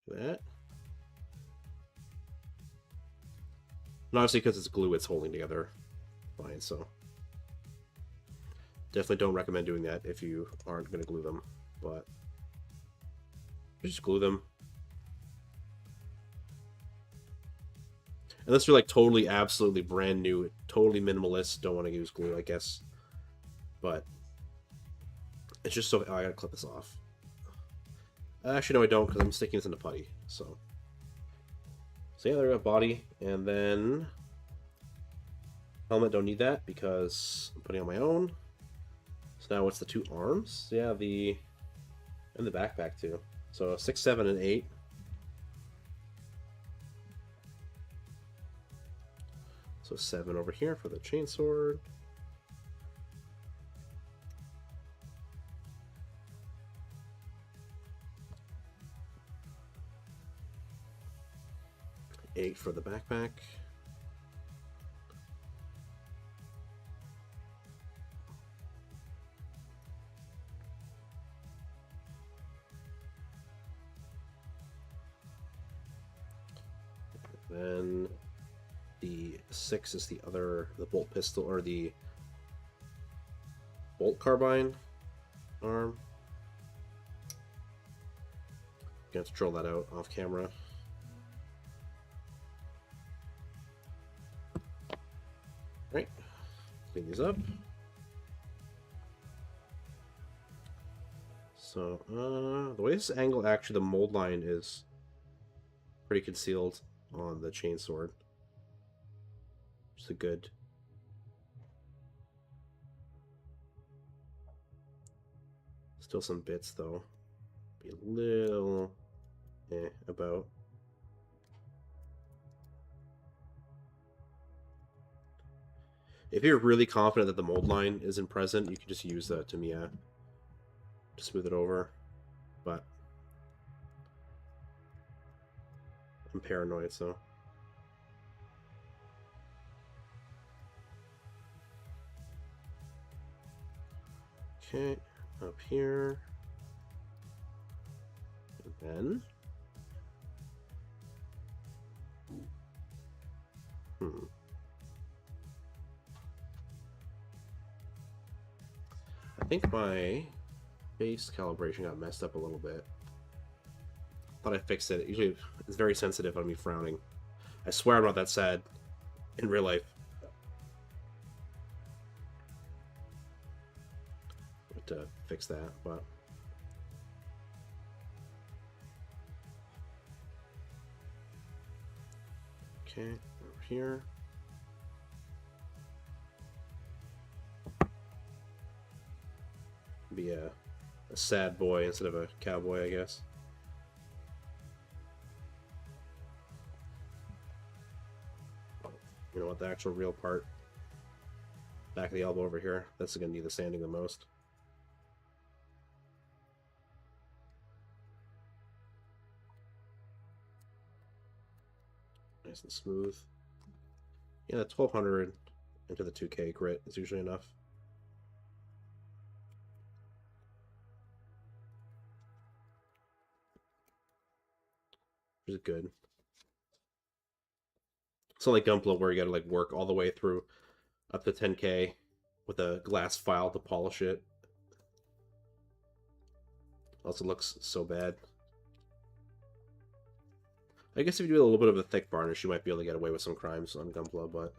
Like that. And obviously because it's glue, it's holding together fine, so definitely don't recommend doing that if you aren't going to glue them, but just glue them. Unless you're like totally, absolutely brand new, totally minimalist, don't want to use glue, I guess. But it's just so... Oh, I gotta clip this off. Actually, no, I don't, because I'm sticking this in the putty. So yeah, there we go, body. And then... helmet, don't need that, because I'm putting on my own. So now what's the 2 arms? Yeah, the... and the backpack, too. So 6, 7, and 8. So 7 over here for the chainsword. Eight for the backpack. Then the 6 is the bolt pistol, or the bolt carbine arm. Gonna have to drill that out off camera. Right, clean these up. So, the way this angle, actually, the mold line is pretty concealed on the chainsword. Just a good... still some bits, though. Be a little... about. If you're really confident that the mold line isn't present, you can just use the Tamiya to smooth it over. But I'm paranoid, so... Okay, up here. And then... I think my base calibration got messed up a little bit. Thought I fixed it. Usually it's very sensitive on me frowning. I swear I'm not that sad in real life. To fix that, but okay, over here. Be a sad boy instead of a cowboy, I guess. You know what, the actual real part, back of the elbow over here, that's gonna need the sanding the most. Nice and smooth. Yeah, 1200 into the 2K grit is usually enough. Which is good. It's not like Gunpla where you gotta like work all the way through up to 10K with a glass file to polish it. Also looks so bad. I guess if you do a little bit of a thick varnish, you might be able to get away with some crimes on Gunpla, but...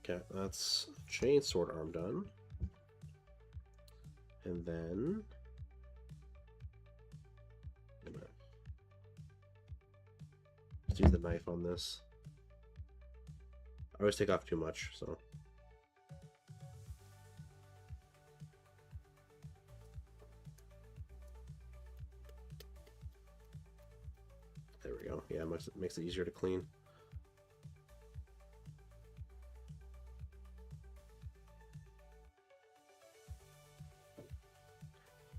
Okay, that's chainsword arm done. And then... let's use the knife on this. I always take off too much, so... there we go. Yeah, it makes it easier to clean.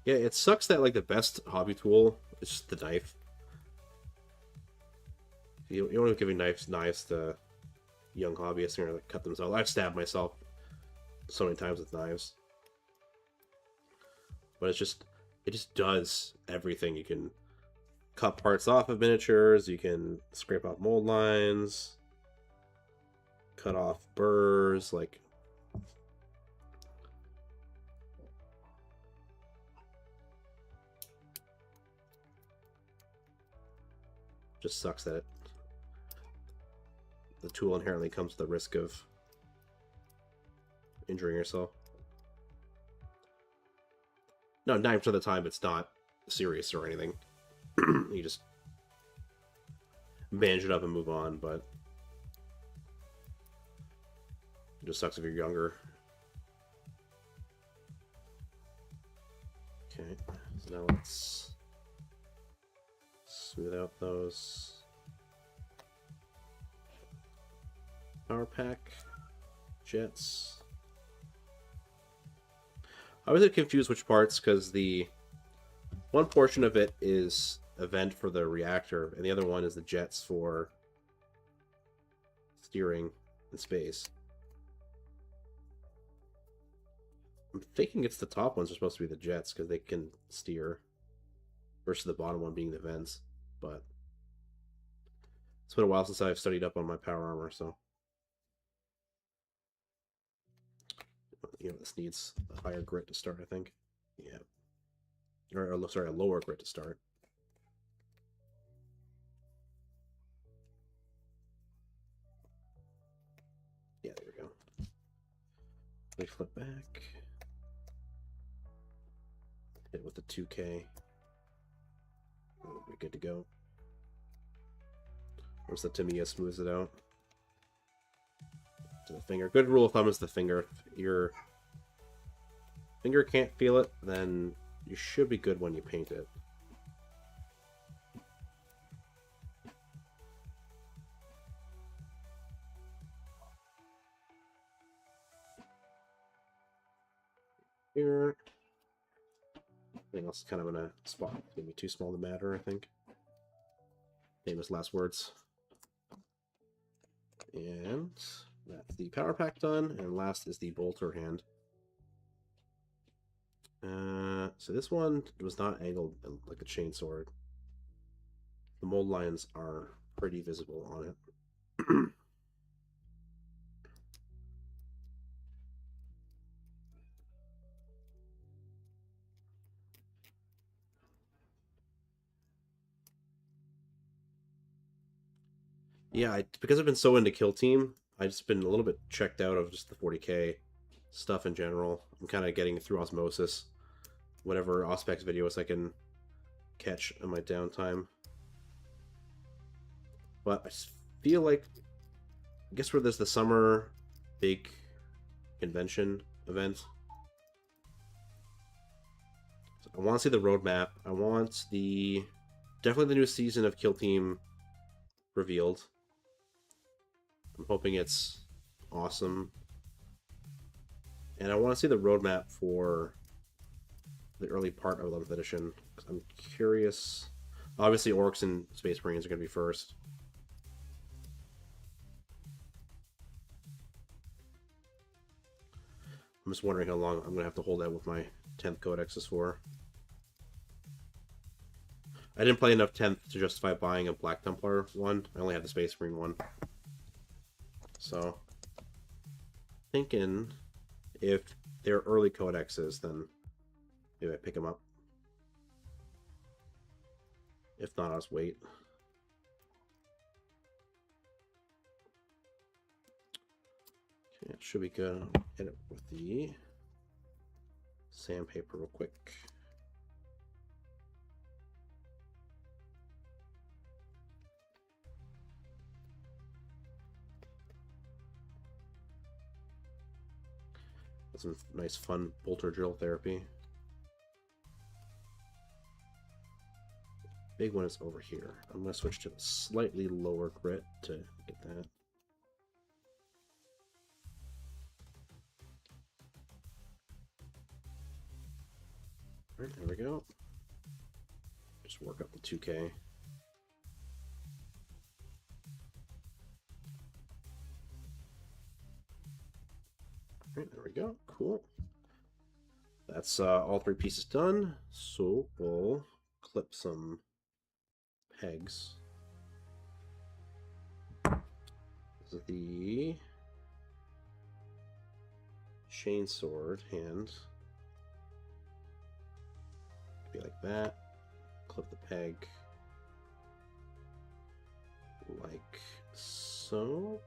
Yeah, it sucks that like the best hobby tool is just the knife. You don't want to give knives to young hobbyists and like cut themselves. I've stabbed myself so many times with knives, but it just does everything. You can cut parts off of miniatures. You can scrape off mold lines, cut off burrs, like. Just sucks that the tool inherently comes with the risk of injuring yourself. No, 9% of the time it's not serious or anything. You just bandage it up and move on, but it just sucks if you're younger. Okay, so now let's smooth out those. Power pack, jets. I always get confused which parts, because the one portion of it is a vent for the reactor, and the other one is the jets for steering in space. I'm thinking it's the top ones are supposed to be the jets, because they can steer, versus the bottom one being the vents, but it's been a while since I've studied up on my power armor, so... You know, this needs a higher grit to start, I think. Yeah. Or sorry, a lower grit to start. Yeah, there we go. Let me flip back. Hit with the 2K. We're good to go. Once the Tamiya smooths it out. To the finger. Good rule of thumb is the finger. If your finger can't feel it, then you should be good when you paint it. Here. Everything else is kind of in a spot. It's gonna be too small to matter, I think. Famous last words. And that's the power pack done, and last is the bolter hand. So this one was not angled like a chainsword. The mold lines are pretty visible on it. Yeah, because I've been so into Kill Team, I've just been a little bit checked out of just the 40k stuff in general. I'm kind of getting through osmosis, whatever Auspex videos I can catch in my downtime. But I feel like, I guess where there's the summer big convention event, so I want to see the roadmap. I want definitely the new season of Kill Team revealed. I'm hoping it's awesome. And I want to see the roadmap for the early part of 11th edition. I'm curious. Obviously, Orcs and Space Marines are going to be first. I'm just wondering how long I'm going to have to hold out with my 10th Codexes for. I didn't play enough 10th to justify buying a Black Templar one. I only had the Space Marine one. So, thinking if they're early codexes, then maybe I pick them up. If not, I'll just wait. Okay, it should be good. I'll hit it with the sandpaper real quick. Some nice fun bolter drill therapy. Big one is over here. I'm going to switch to a slightly lower grit to get that. Alright, there we go. Just work up the 2K. Alright, there we go. Cool. That's all three pieces done. So we'll clip some pegs. This is the chainsword hand. Be like that. Clip the peg. like so.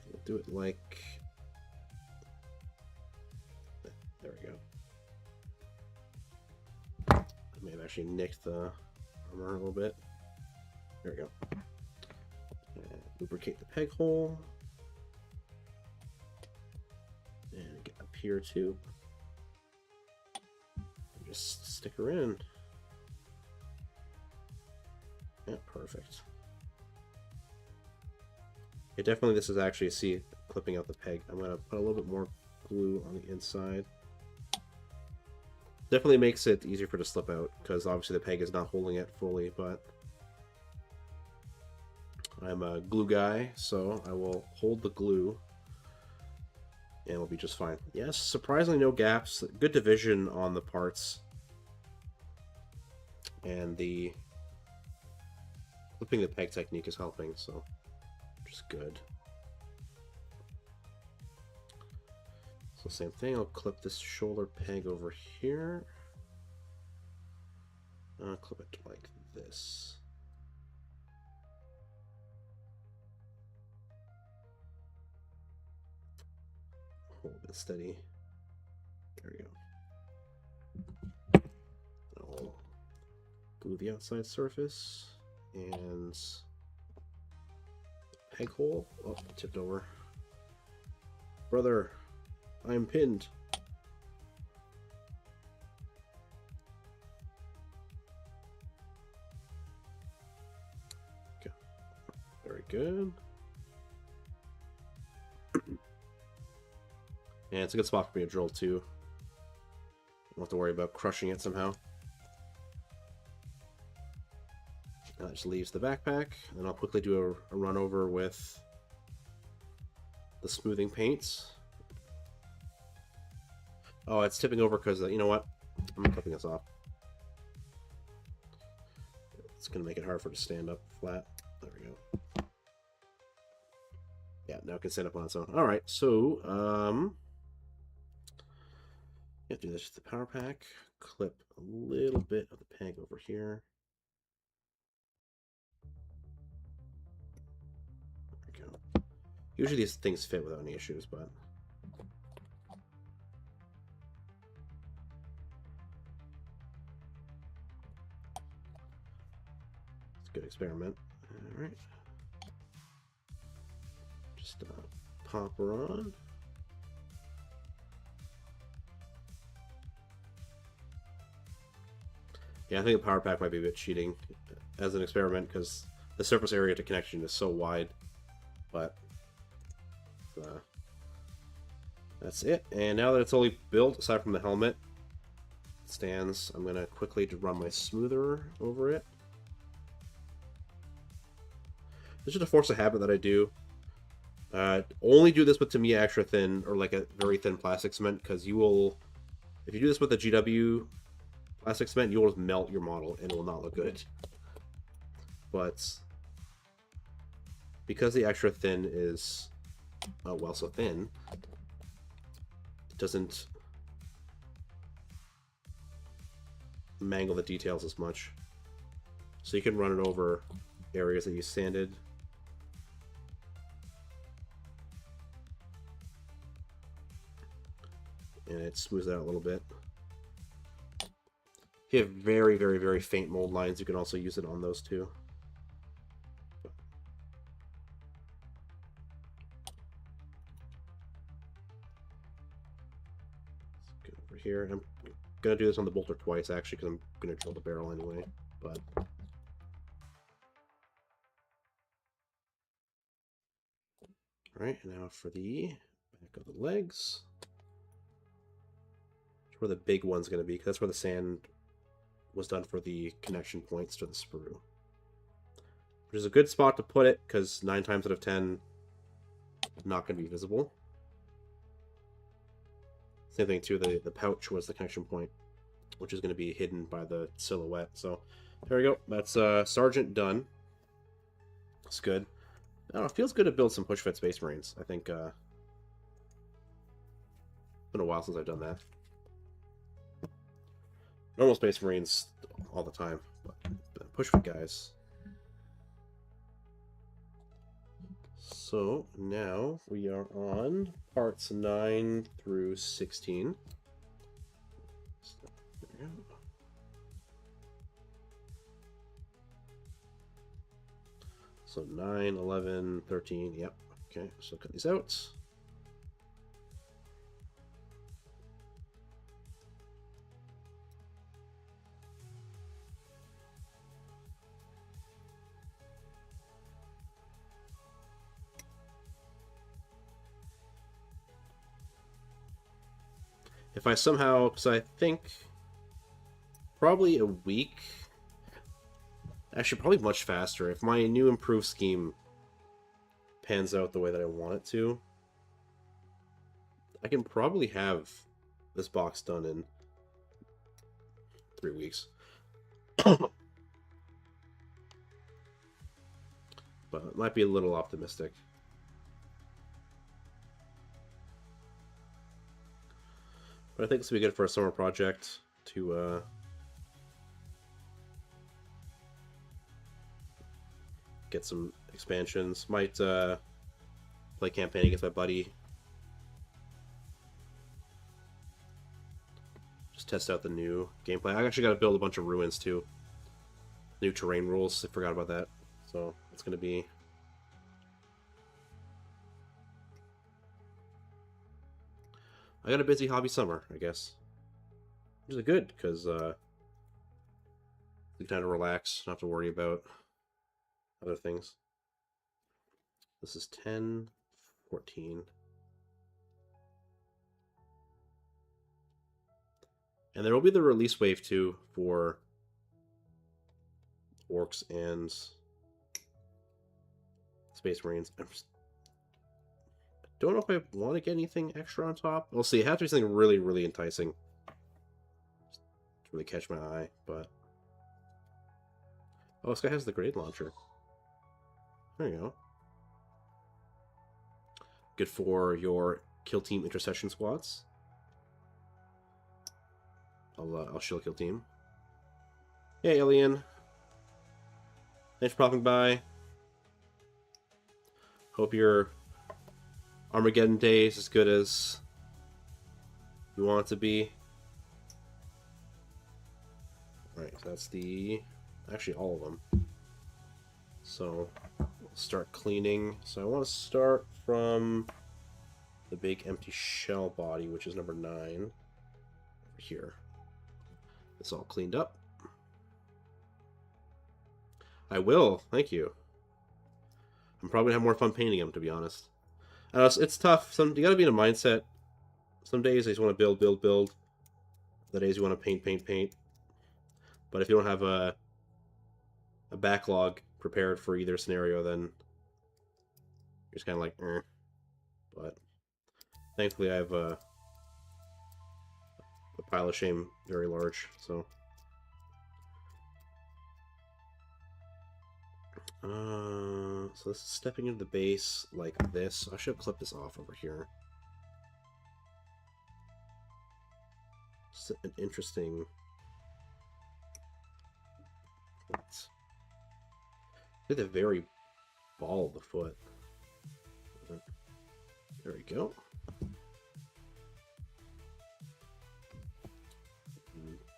We'll do it like... There we go. I may have actually nicked the armor a little bit. There we go. And lubricate the peg hole. And get up here too. And just stick her in. Yeah, perfect. Yeah, definitely this is actually, see, clipping out the peg. I'm going to put a little bit more glue on the inside. Definitely makes it easier for it to slip out, because obviously the peg is not holding it fully, but I'm a glue guy, so I will hold the glue, and we'll be just fine. Yes, surprisingly no gaps. Good division on the parts. And the clipping the peg technique is helping, so which is good. So same thing, I'll clip this shoulder peg over here. I'll clip it like this. Hold it steady. There we go. I'll glue the outside surface and peg hole. Oh, tipped over. Brother, I'm pinned. Okay. Very good. And it's a good spot for me to drill too. Don't have to worry about crushing it somehow. Now that just leaves the backpack. And I'll quickly do a run over with the smoothing paints. Oh, it's tipping over because, you know what? I'm clipping this off. It's going to make it hard for it to stand up flat. There we go. Yeah, now it can stand up on its own. Alright, so, you have to do this with the power pack. Clip a little bit of the peg over here. There we go. Usually these things fit without any issues, but... it's a good experiment. Alright. Just pop her on. Yeah, I think the power pack might be a bit cheating as an experiment because the surface area to connection is so wide. But that's it. And now that it's only built, aside from the helmet stands, I'm going to quickly run my smoother over it. This is just a force of habit that I do. Only do this with Tamiya extra thin or like a very thin plastic cement, because you will, if you do this with a GW plastic cement, you will just melt your model and it will not look good. But because the extra thin is well, so thin, it doesn't mangle the details as much. So you can run it over areas that you sanded. And it smooths it out a little bit. If you have very, very, very faint mold lines, you can also use it on those too. Let's get over here. I'm going to do this on the bolter twice, actually, because I'm going to drill the barrel anyway. But alright, now for the back of the legs. That's where the big one's going to be, because that's where the sand was done for the connection points to the sprue. Which is a good spot to put it, because 9 times out of 10, not going to be visible. Same thing too, the pouch was the connection point, which is going to be hidden by the silhouette. So there we go. That's Sergeant done. It's good. I don't know, it feels good to build some push-fit Space Marines. I think it's been a while since I've done that. Normal Space Marines all the time, but push for guys. So now we are on parts 9 through 16. There we go. So 9, 11, 13, yep. Okay, so cut these out. If I somehow, because I think probably a week, actually probably much faster, if my new improved scheme pans out the way that I want it to, I can probably have this box done in 3 weeks. But it might be a little optimistic. But I think this will be good for a summer project to get some expansions. Might play campaign against my buddy. Just test out the new gameplay. I actually got to build a bunch of ruins too. New terrain rules. I forgot about that. So it's going to be... I got a busy hobby summer, I guess. Which is good, because you can kind of relax, not have to worry about other things. This is 10, 14. And there will be the release wave, too, for Orcs and Space Marines. I don't know if I want to get anything extra on top. We'll see. It has to be something really, really enticing to really catch my eye, but... Oh, this guy has the grenade launcher. There you go. Good for your kill team intercession squads. I'll shill kill team. Hey, Alien. Thanks for popping by. Hope your Armageddon day is as good as you want it to be. Alright, so that's the... actually all of them. So, we'll start cleaning. So I want to start from the big empty shell body, which is number 9. Over here. It's all cleaned up. I will, thank you. I'm probably gonna have more fun painting them, to be honest. It's tough. You gotta be in a mindset. Some days you just want to build, build, build. The days you want to paint, paint, paint. But if you don't have a backlog prepared for either scenario, then you're just kind of like, eh. But thankfully I have a pile of shame very large, so... so this is stepping into the base like this. I should clip this off over here. It's an interesting... Look at the very ball of the foot. There we go.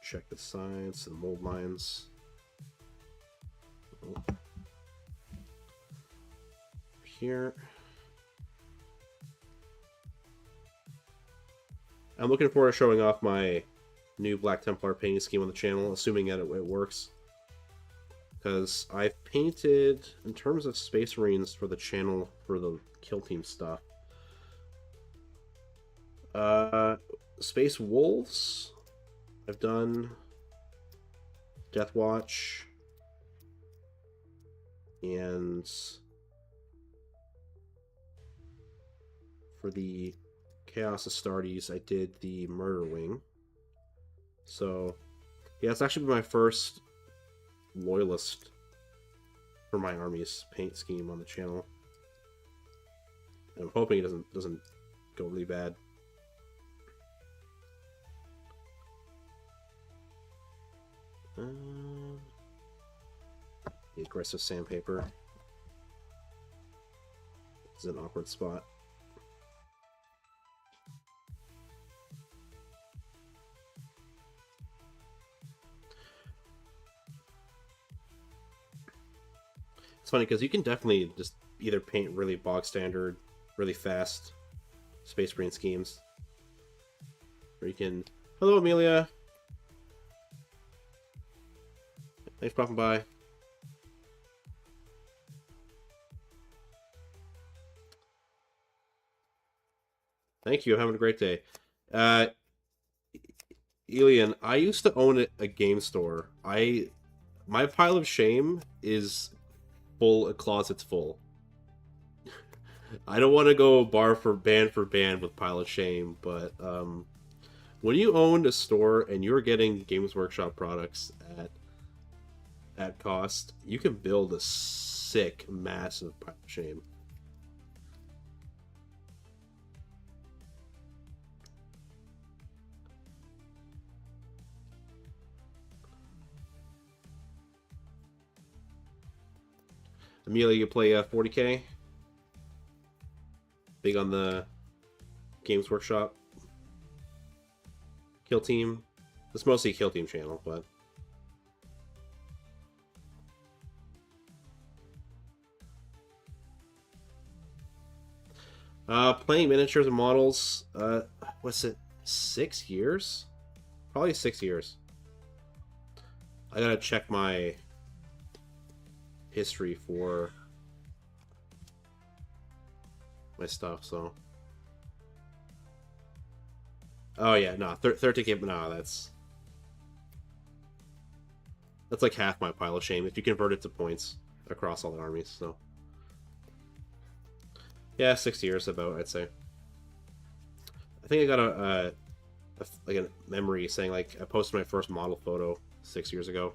Check the sides, the mold lines. Oh. Here. I'm looking forward to showing off my new Black Templar painting scheme on the channel, assuming that it works. Because I've painted, in terms of Space Marines for the channel, for the kill team stuff, Space Wolves, I've done Death Watch, and for the Chaos Astartes, I did the Murder Wing. So, yeah, it's actually been my first loyalist for my army's paint scheme on the channel. I'm hoping it doesn't go really bad. The aggressive sandpaper. This is an awkward spot. It's funny because you can definitely just either paint really bog standard, really fast Space Marine schemes, or you can... Hello, Amelia! Thanks for popping by. Thank you, having a great day. Elian, I used to own a game store. My pile of shame is full, closets full. I don't want to go bar for band with pile of shame, but when you owned a store and you're getting Games Workshop products at cost, you can build a sick, massive pile of shame. Amelia, you play 40K? Big on the Games Workshop? Kill Team? It's mostly a Kill Team channel, but... playing miniatures and models, what's it, 6 years? Probably 6 years. I gotta check my history for my stuff, so... Oh yeah, no, 30K, no, that's like half my pile of shame if you convert it to points across all the armies, so... Yeah, 6 years about, I'd say. I think I got a memory saying, like, I posted my first model photo 6 years ago.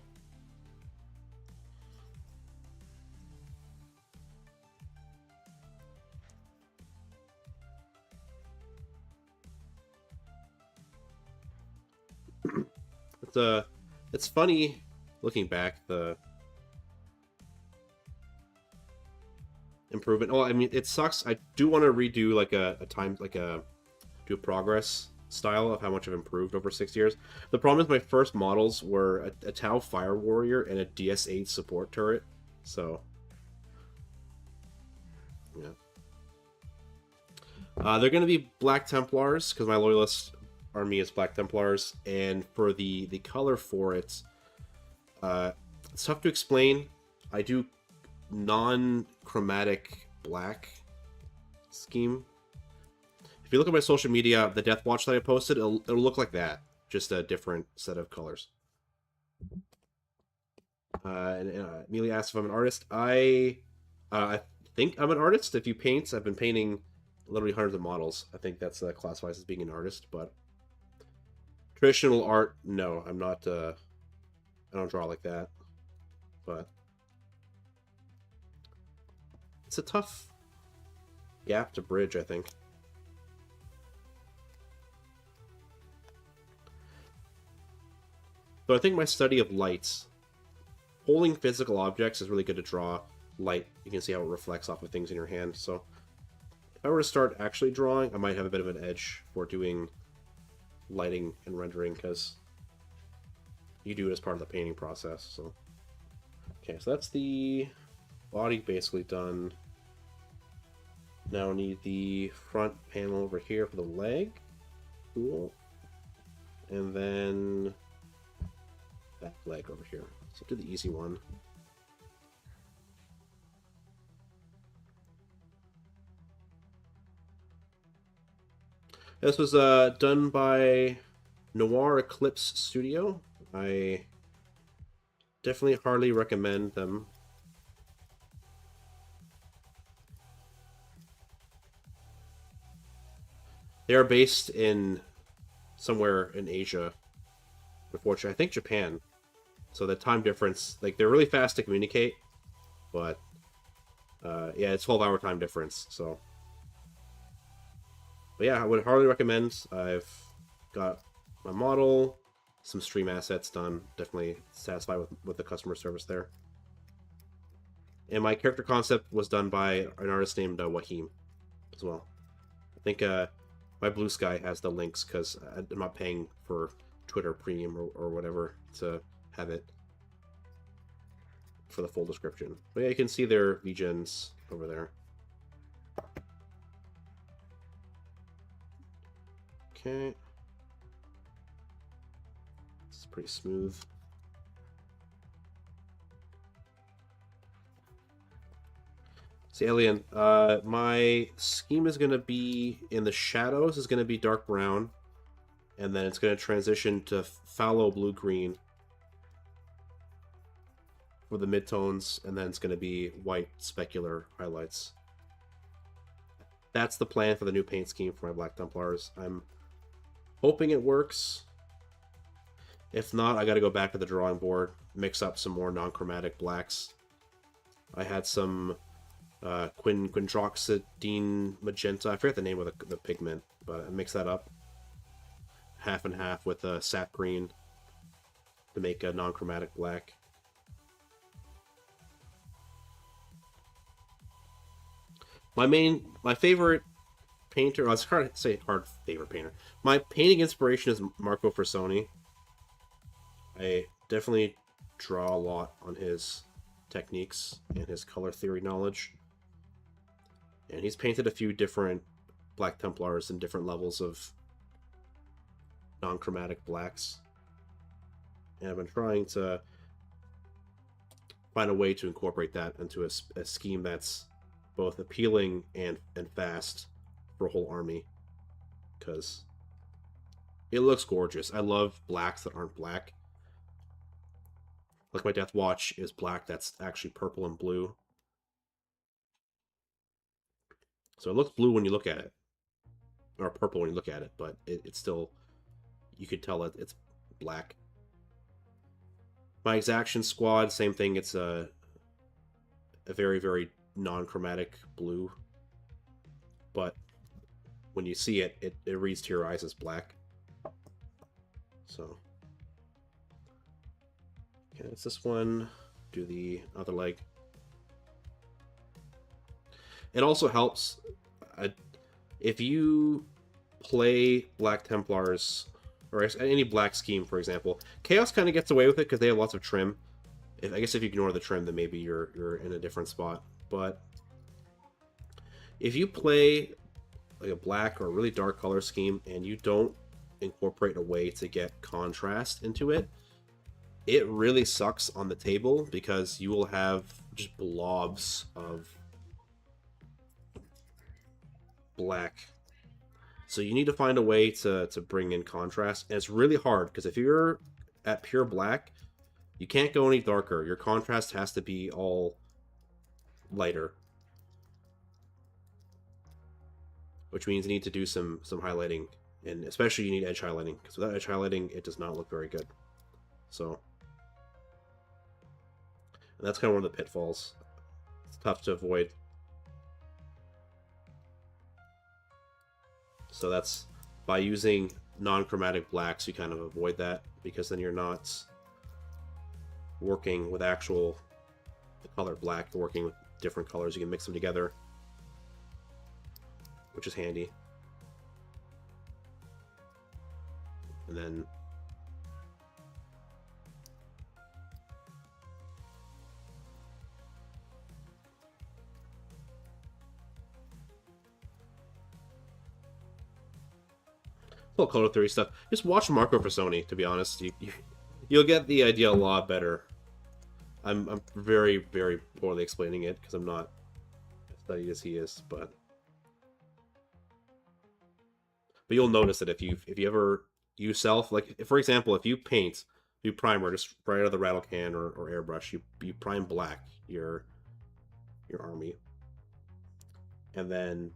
It's funny looking back, the improvement. Oh, I mean, it sucks. I do want to redo like do a progress style of how much I've improved over 6 years. The problem is my first models were a Tau Fire Warrior and a DS8 support turret, so yeah. They're going to be Black Templars because my Loyalist army is Black Templars, and for the color for it, it's tough to explain. I do non-chromatic black scheme. If you look at my social media, the Death Watch that I posted, it'll look like that, just a different set of colors. Amelia asked if I'm an artist. I think I'm an artist. If you paint, I've been painting literally hundreds of models. I think that's classifies as being an artist, but traditional art, no, I'm not. I don't draw like that, but it's a tough gap to bridge, I think. So I think my study of lights, holding physical objects is really good to draw light. You can see how it reflects off of things in your hand. So if I were to start actually drawing, I might have a bit of an edge for doing lighting and rendering, because you do it as part of the painting process. So okay, so that's the body basically done. Now I need the front panel over here for the leg. Cool. And then back leg over here. So do the easy one. This was done by Noir Eclipse Studio. I definitely hardly recommend them. They are based in somewhere in Asia. Unfortunately, I think Japan. So the time difference, like, they're really fast to communicate, but yeah, it's 12-hour time difference. So, but yeah, I would hardly recommend. I've got my model. some stream assets done. Definitely satisfied with the customer service there. And my character concept was done by an artist named Wahim as well. I think my Blue Sky has the links because I'm not paying for Twitter Premium or whatever to have it for the full description. But yeah, you can see their VGens over there. Okay. This is pretty smooth. So Alien, my scheme is going to be in the shadows is going to be dark brown, and then it's going to transition to fallow blue-green for the midtones, and then it's going to be white specular highlights. That's the plan for the new paint scheme for my Black Templars. I'm hoping it works. If not, I got to go back to the drawing board, mix up some more non-chromatic blacks. I had some quindroxidine magenta. I forget the name of the pigment, but I mixed that up half and half with sap green to make a non-chromatic black. My favorite painter, well, it's hard to say hard favorite painter. My painting inspiration is Marco Frassoni. I definitely draw a lot on his techniques and his color theory knowledge. And he's painted a few different Black Templars in different levels of non-chromatic blacks. And I've been trying to find a way to incorporate that into a scheme that's both appealing and fast for a whole army. Because it looks gorgeous. I love blacks that aren't black. Like my Death Watch is black that's actually purple and blue. So it looks blue when you look at it. Or purple when you look at it, but it's still... You could tell it's black. My Exaction Squad, same thing. It's a very, very non-chromatic blue. But when you see it, it reads to your eyes as black. So... Okay, it's this one. Do the other leg. It also helps if you play Black Templars or any black scheme, for example. Chaos kind of gets away with it because they have lots of trim. I guess if you ignore the trim, then maybe you're in a different spot. But if you play like a black or a really dark color scheme and you don't incorporate a way to get contrast into it, it really sucks on the table because you will have just blobs of black. So you need to find a way to bring in contrast. And it's really hard because if you're at pure black, you can't go any darker. Your contrast has to be all lighter. Which means you need to do some highlighting. And especially you need edge highlighting. Because without edge highlighting, it does not look very good. So... And that's kind of one of the pitfalls. It's tough to avoid. So that's by using non-chromatic blacks, you kind of avoid that because then you're not working with the color black. You're working with different colors. You can mix them together, which is handy. And then little color theory stuff. Just watch Marco Frassoni, to be honest. You'll get the idea a lot better. I'm very, very poorly explaining it because I'm not as studied as he is, but you'll notice that if you ever yourself, like for example, if you paint, you primer just right out of the rattle can or airbrush, you prime black your army, and then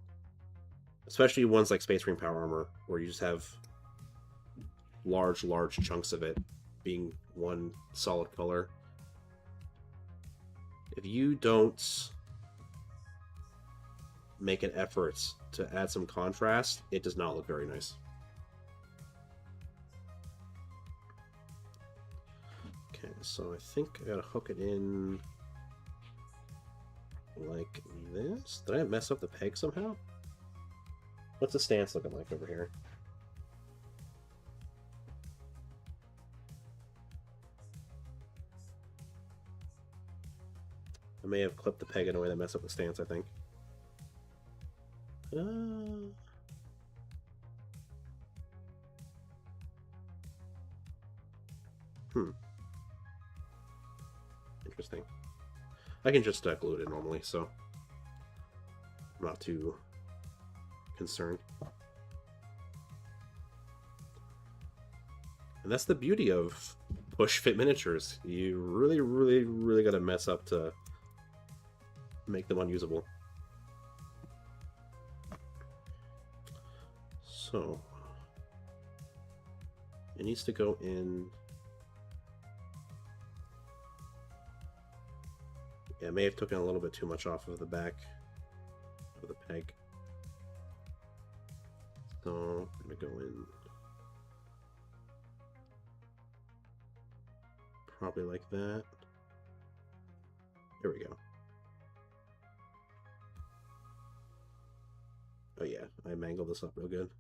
especially ones like Space Marine Power Armor, where you just have large chunks of it being one solid color. If you don't make an effort to add some contrast, it does not look very nice. So I think I gotta hook it in like this. Did I mess up the peg somehow? What's the stance looking like over here? I may have clipped the peg in a way that messed up the stance, I think. Interesting. I can just glue it in normally, so I'm not too concerned. And that's the beauty of push fit miniatures. You really, really, really gotta mess up to make them unusable. So it needs to go in. Yeah, I may have taken a little bit too much off of the back of the peg. So I'm gonna go in probably like that. Here we go. Oh yeah, I mangled this up real good.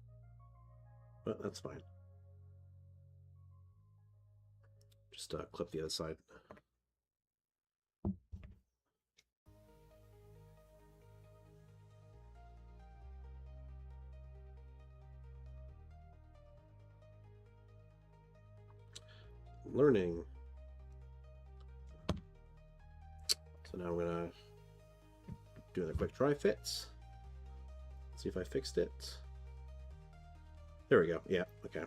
But that's fine. Just clip the other side. Learning. So now I'm gonna do the quick dry fits. See if I fixed it. There we go. Yeah, okay.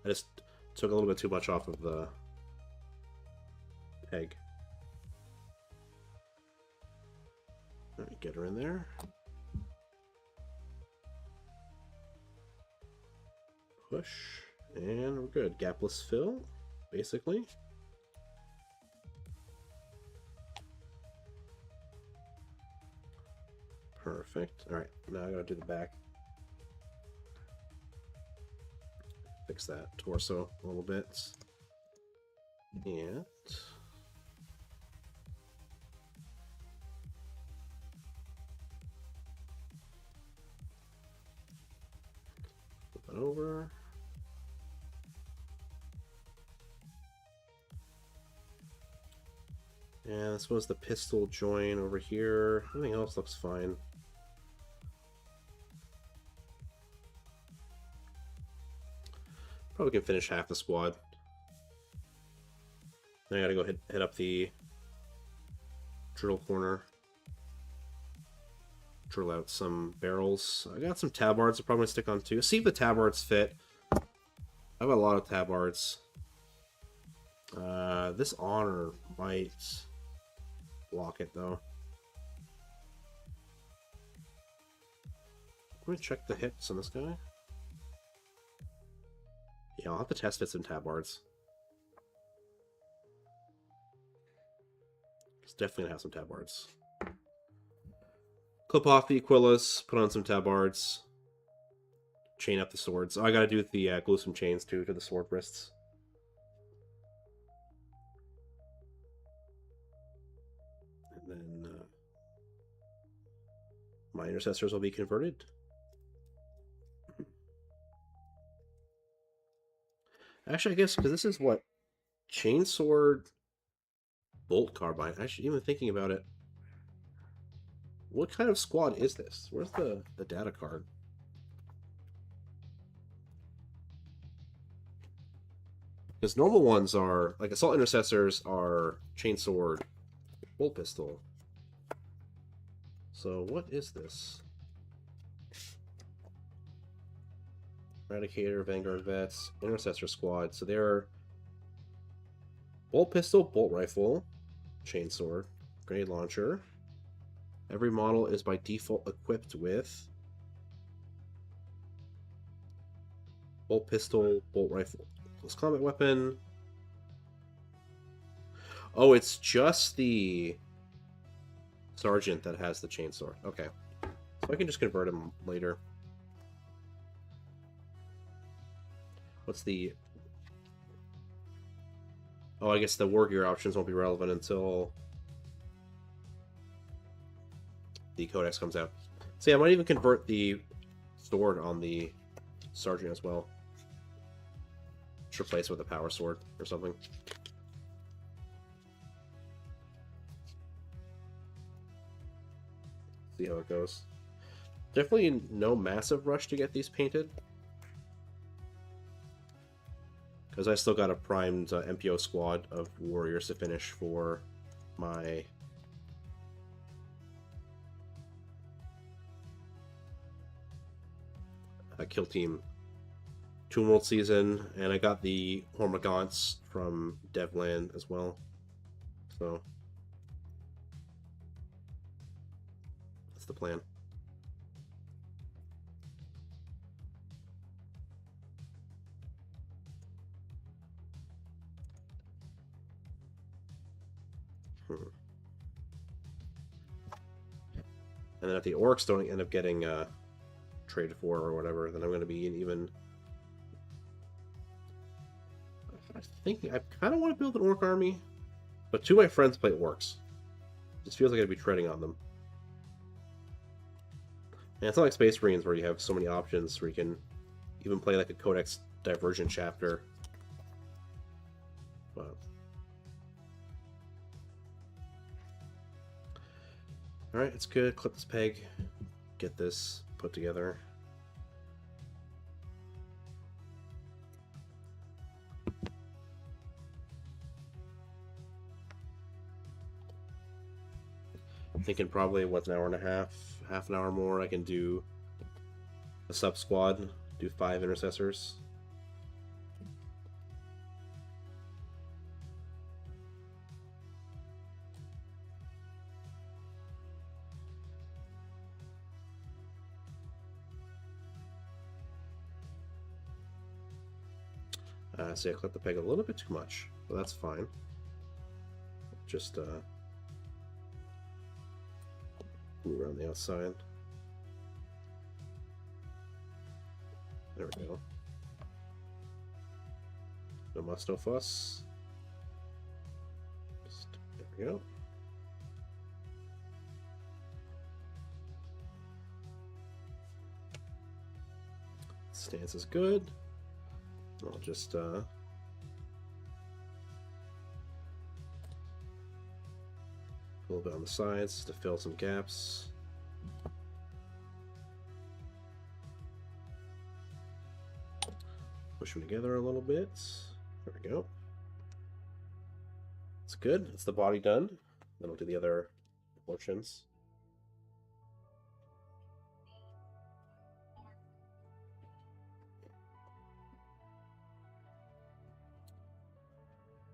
I just took a little bit too much off of the peg. Let me get her in there. Push, and we're good. Gapless fill, basically. Perfect. All right, now I gotta do the back. Fix that torso a little bit. And flip it over. And this was the pistol join over here. Everything else looks fine. Probably can finish half the squad. Then I gotta go hit up the drill corner. Drill out some barrels. I got some tabards I'll probably stick on too. See if the tabards fit. I have a lot of tabards. This honor might block it though. Let me check the hits on this guy. Yeah, I'll have to test fit some tabards. It's definitely gonna have some tabards. Clip off the Aquillas, put on some tabards, chain up the swords. Oh, I gotta do the glue some chains too to the sword wrists. And then my intercessors will be converted. Actually, I guess because this is what chainsword, bolt carbine. Actually, even thinking about it, what kind of squad is this? Where's the data card? Because normal ones are like assault intercessors are chainsword, bolt pistol. So what is this? Eradicator, Vanguard Vets, Intercessor Squad. So they're bolt pistol, bolt rifle, chainsword, grenade launcher. Every model is by default equipped with bolt pistol, bolt rifle, close combat weapon. Oh, it's just the sergeant that has the chainsword. Okay, so I can just convert him later. What's the... Oh, I guess the war gear options won't be relevant until the codex comes out. So yeah, I might even convert the sword on the sergeant as well. Just replace it with a power sword or something. See how it goes. Definitely no massive rush to get these painted, because I still got a primed MPO squad of warriors to finish for my kill team Toon World season, and I got the Hormagaunts from Devland as well. So that's the plan. And then if the orcs don't end up getting traded for or whatever, then I'm going to be even... I think I kind of want to build an orc army, but two of my friends play orcs. It just feels like I'd be treading on them. And it's not like Space Marines where you have so many options where you can even play like a Codex Divergent chapter. But... Alright, it's good. Clip this peg. Get this put together. I'm thinking probably, what's an hour and a half an hour more, I can do a sub squad, do 5 intercessors. See, I clipped the peg a little bit too much, but that's fine. Just move around the outside. There we go. No muss, no fuss. Just, there we go. Stance is good. I'll just a little bit on the sides to fill some gaps. Push them together a little bit. There we go. It's good. It's the body done. Then we'll do the other portions.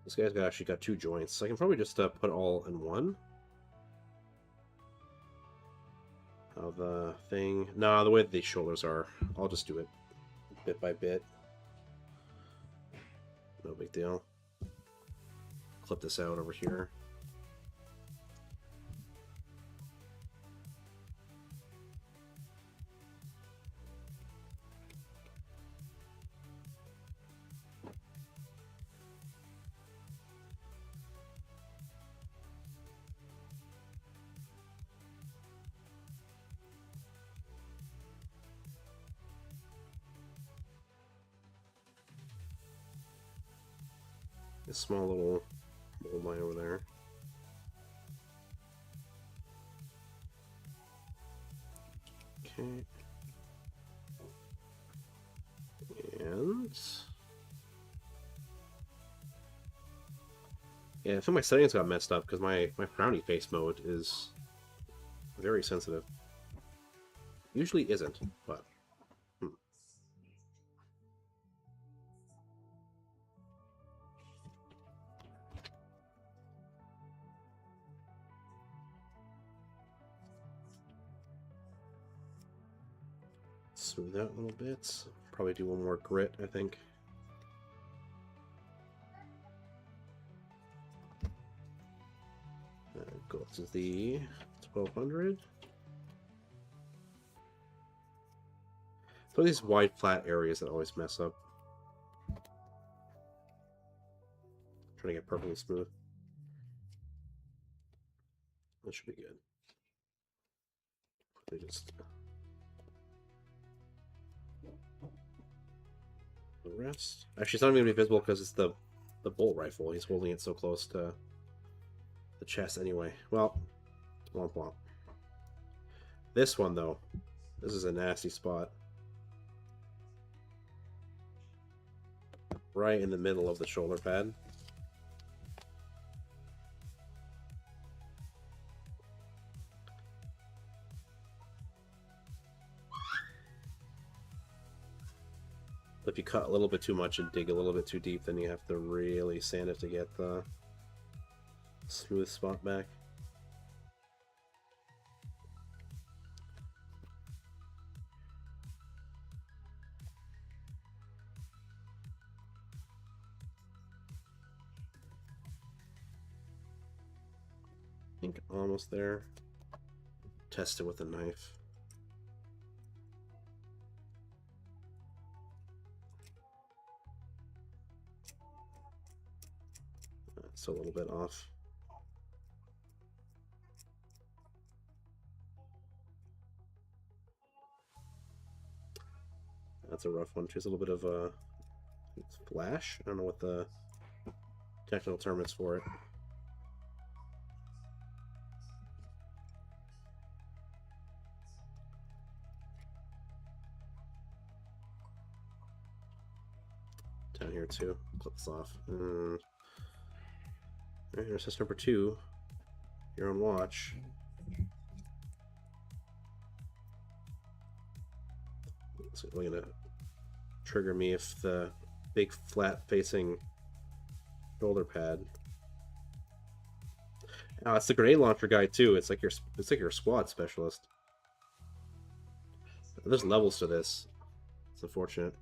This guy's actually got 2 joints, so I can probably just put all in one. The thing... Nah, the way that these shoulders are, I'll just do it bit by bit. No big deal. Clip this out over here. A small little mold line over there. Okay. And... yeah, I think my settings got messed up because my frowny face mode is very sensitive. Usually isn't, but... Smooth out a little bit. Probably do one more grit, I think. Go to the 1200. So these wide flat areas that always mess up. Trying to putting it perfectly smooth. That should be good. They just the rest. Actually, it's not even gonna be visible because it's the bolt rifle. He's holding it so close to the chest anyway. Well, womp womp. This one though, this is a nasty spot. Right in the middle of the shoulder pad. If you cut a little bit too much and dig a little bit too deep, then you have to really sand it to get the smooth spot back. I think almost there. Test it with a knife. It's a little bit off. That's a rough one. Just a little bit of a flash. I don't know what the technical term is for it. Down here too. Clip this off. Alright, here's test number 2. You're on watch. It's only gonna trigger me if the big flat facing shoulder pad. Oh, it's the grenade launcher guy too. It's like your squad specialist. There's levels to this. It's unfortunate.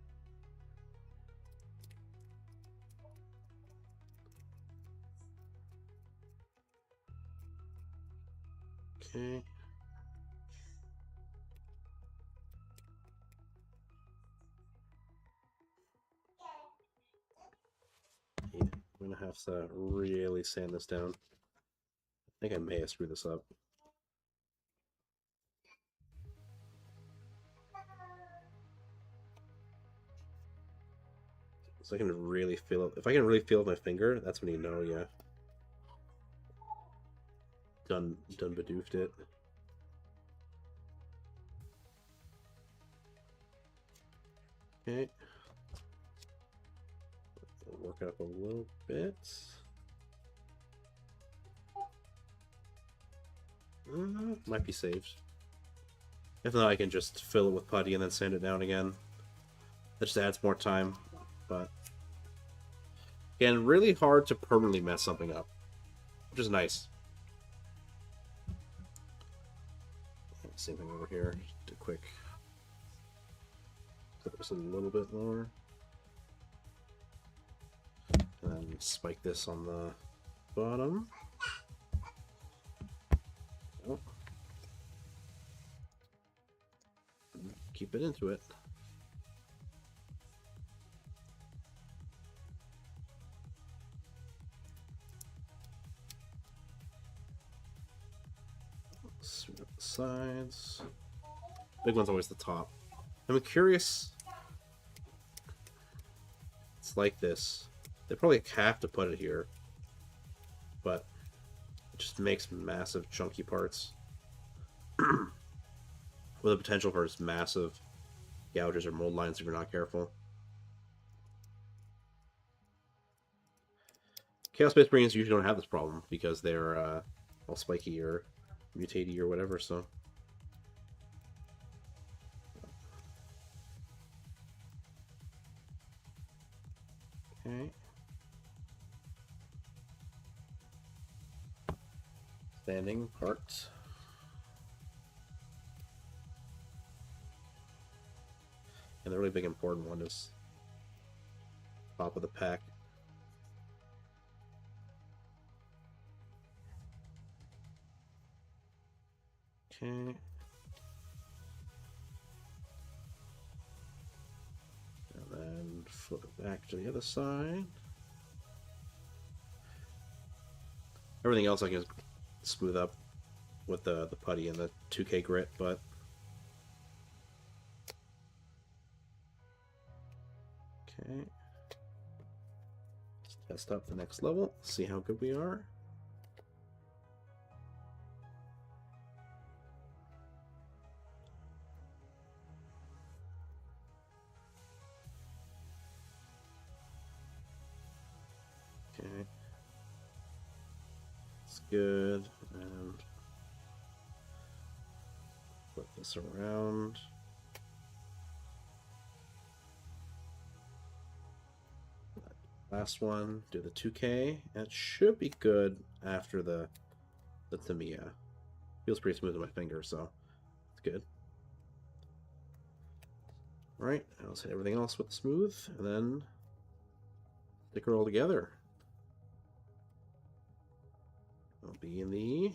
Okay. Yeah, I'm gonna have to really sand this down. I think I may have screwed this up. So I can really feel it. If I can really feel my finger, that's when you know, yeah. Done bedoofed it. Okay. I'll work it up a little bit. Might be saved. If not, I can just fill it with putty and then sand it down again. That just adds more time, but again, really hard to permanently mess something up, which is nice. Same thing over here. Just a quick put this a little bit lower, and then spike this on the bottom. Oh. Keep it into it. Smooth the sides. Big one's always the top. I'm curious. It's like this. They probably have to put it here, but it just makes massive chunky parts with the potential for just massive gouges or mold lines if you're not careful. Chaos Space Marines usually don't have this problem because they're all spiky or mutatey or whatever, so. Okay. Standing part. And the really big important one is top of the pack. Okay. And then flip it back to the other side. Everything else I can smooth up with the putty and the 2K grit, but okay. Let's test up the next level, see how good we are. Okay. It's good. And flip this around. Last one, do the 2K. That should be good after the Tamiya. Feels pretty smooth on my finger, so it's good. Alright, now let's hit everything else with smooth, and then stick her all together. I'll be in the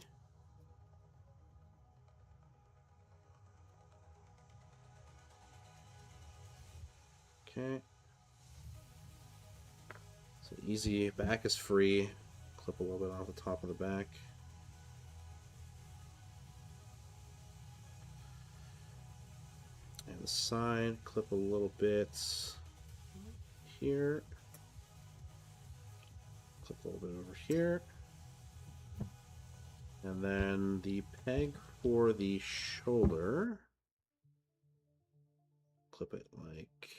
okay. So easy, back is free. Clip a little bit off the top of the back. And the side, clip a little bit here. Clip a little bit over here. And then the peg for the shoulder. Clip it like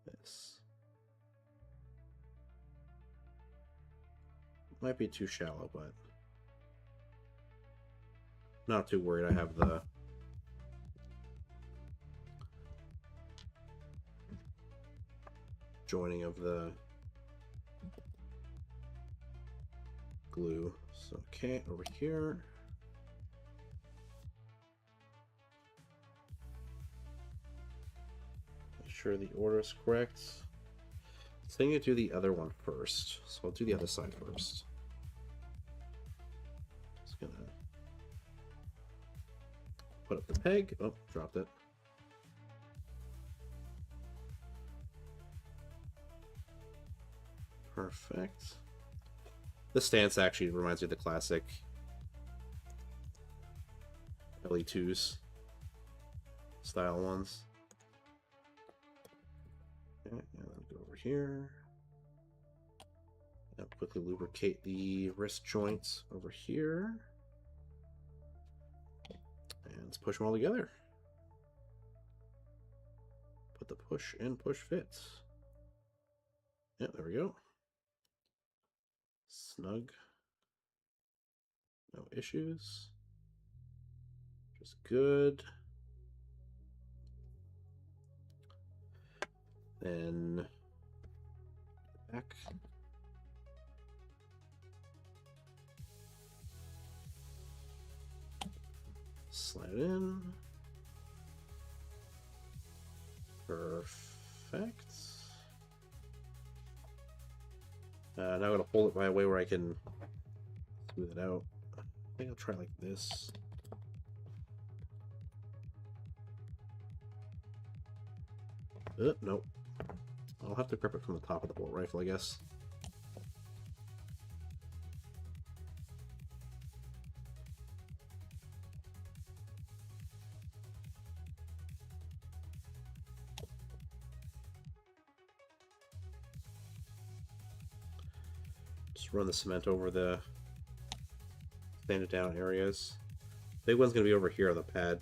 this. Might be too shallow, but not too worried. I have the joining of the glue. So, okay, over here. Make sure the order is correct. I think I do the other one first. So I'll do the other side first. Just gonna put up the peg. Oh, dropped it. Perfect. This stance actually reminds me of the classic LE2s style ones. Okay, and then go over here. Now quickly lubricate the wrist joints over here. And let's push them all together. Put the push in, push fits. Yeah, there we go. Snug. No issues. Just good. Then back. Slide it in. Perfect. Now I'm going to hold it by a way where I can smooth it out. I think I'll try like this. Nope. I'll have to grip it from the top of the bolt rifle, I guess. Just run the cement over the sanded down areas. Big one's going to be over here on the pad.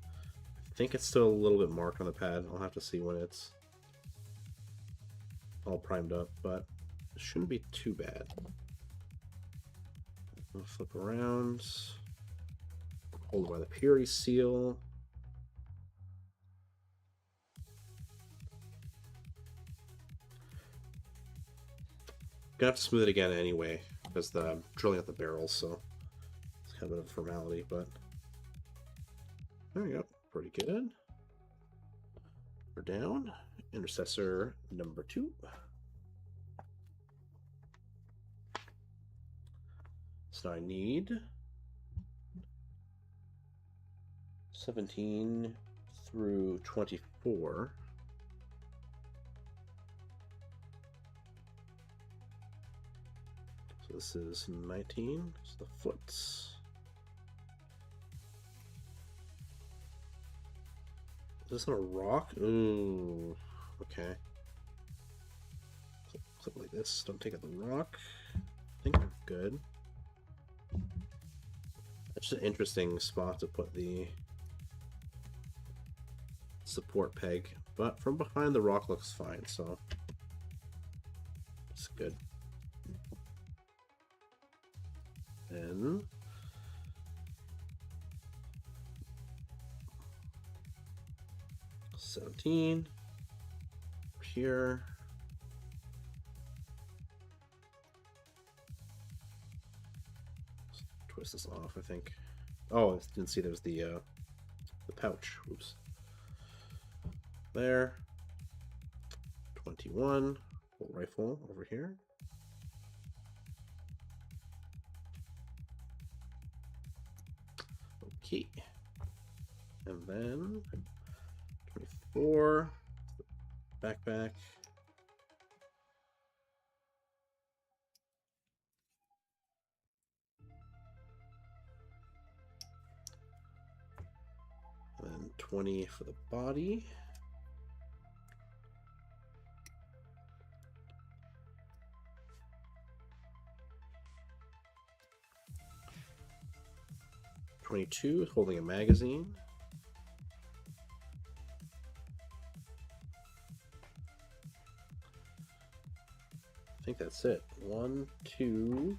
I think it's still a little bit marked on the pad. I'll have to see when it's all primed up, but it shouldn't be too bad. I'll flip around, hold it by the purity seal. Gonna have to smooth it again anyway, because I'm drilling out the barrels, so it's kind of a formality, but there we go. Pretty good. We're down. Intercessor number 2. So I need 17 through 24. this is 19. It's the foot. Is this on a rock? Ooh, okay. Click like this. Don't take out the rock. I think we're good. That's just an interesting spot to put the support peg, but from behind the rock looks fine, so it's good. Then $17 here. Let's twist this off, I think. Oh, I didn't see there's the pouch. Oops. There. 21. Bolt rifle over here. Okay. And then 24. Backpack. And then 20 for the body. $22 holding a magazine. I think that's it. 1, 2,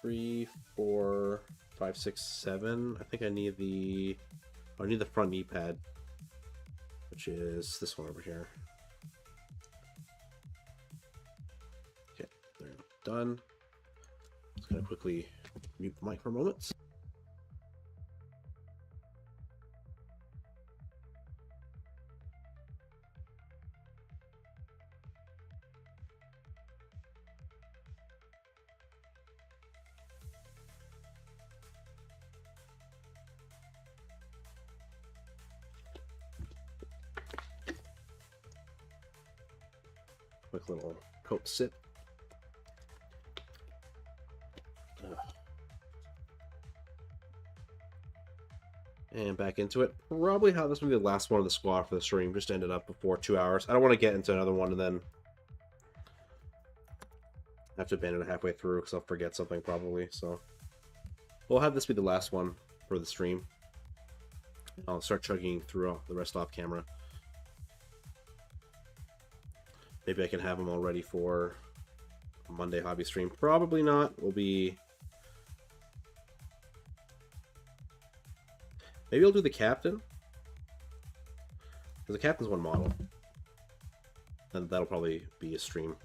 3, 4, 5, 6, 7. I think I need the front knee pad, which is this one over here. Okay, there, done. Just gonna quickly mute the mic for a moment. Quick little coat sip. And back into it. Probably how this will be the last one of the squad for the stream. Just ended up before 2 hours. I don't want to get into another one and then have to abandon it halfway through because I'll forget something probably. So we'll have this be the last one for the stream. I'll start chugging through the rest off camera. Maybe I can have them all ready for a Monday hobby stream. Probably not. Maybe I'll do the captain. Because the captain's one model. And that'll probably be a stream.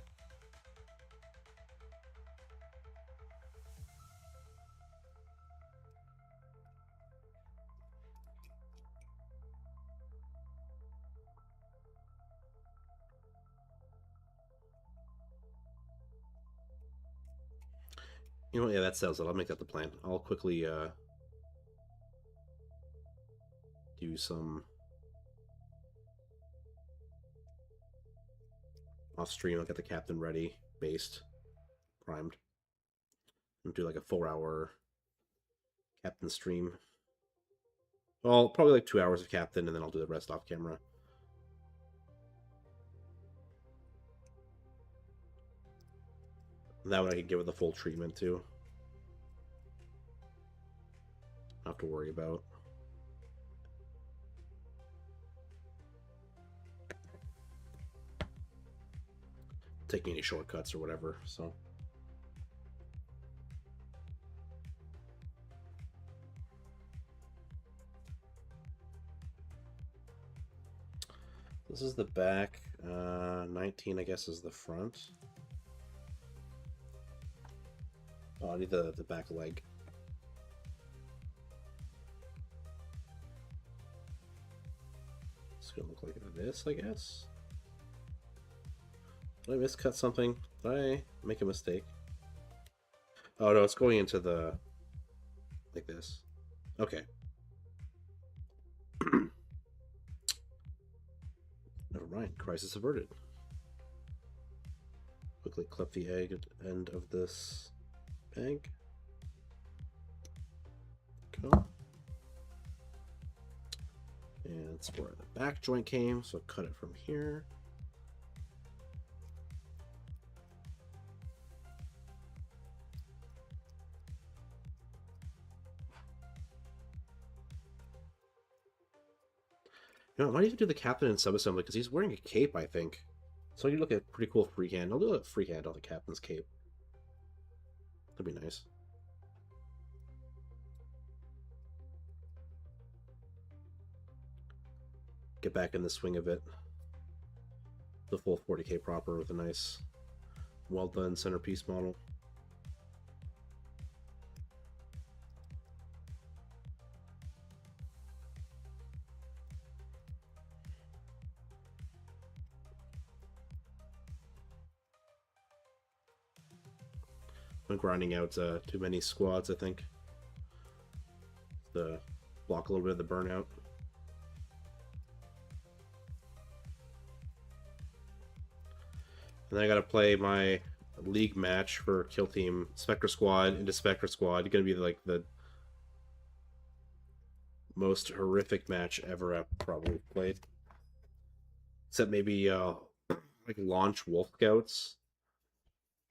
You know what? Yeah, that settles it. I'll make that the plan. I'll quickly do some off stream. I'll get the captain ready, based, primed, and do like a 4-hour captain stream. Well, probably like 2 hours of captain, and then I'll do the rest off camera. That one I can give it the full treatment too. Not have to worry about. Taking any shortcuts or whatever, so. This is the back. 19, I guess, is the front. Oh, I need the back leg. It's gonna look like this, I guess. Did I miscut something? Did I make a mistake? Oh no, it's going into the... like this. Okay. Never mind. Crisis averted. Quickly clip the end of this bag. Cool. And that's where the back joint came, so cut it from here. You know, I might even do the captain in subassembly because he's wearing a cape, I think. So you look at pretty cool freehand. I'll do a freehand on the captain's cape. That'd be nice. Get back in the swing of it. The full 40k proper with a nice, well done centerpiece model. I'm grinding out too many squads, I think. To block a little bit of the burnout. And then I gotta play my league match for Kill Team Spectre Squad into Spectre Squad. It's gonna be like the most horrific match ever I've probably played. Except maybe like launch Wolf Scouts.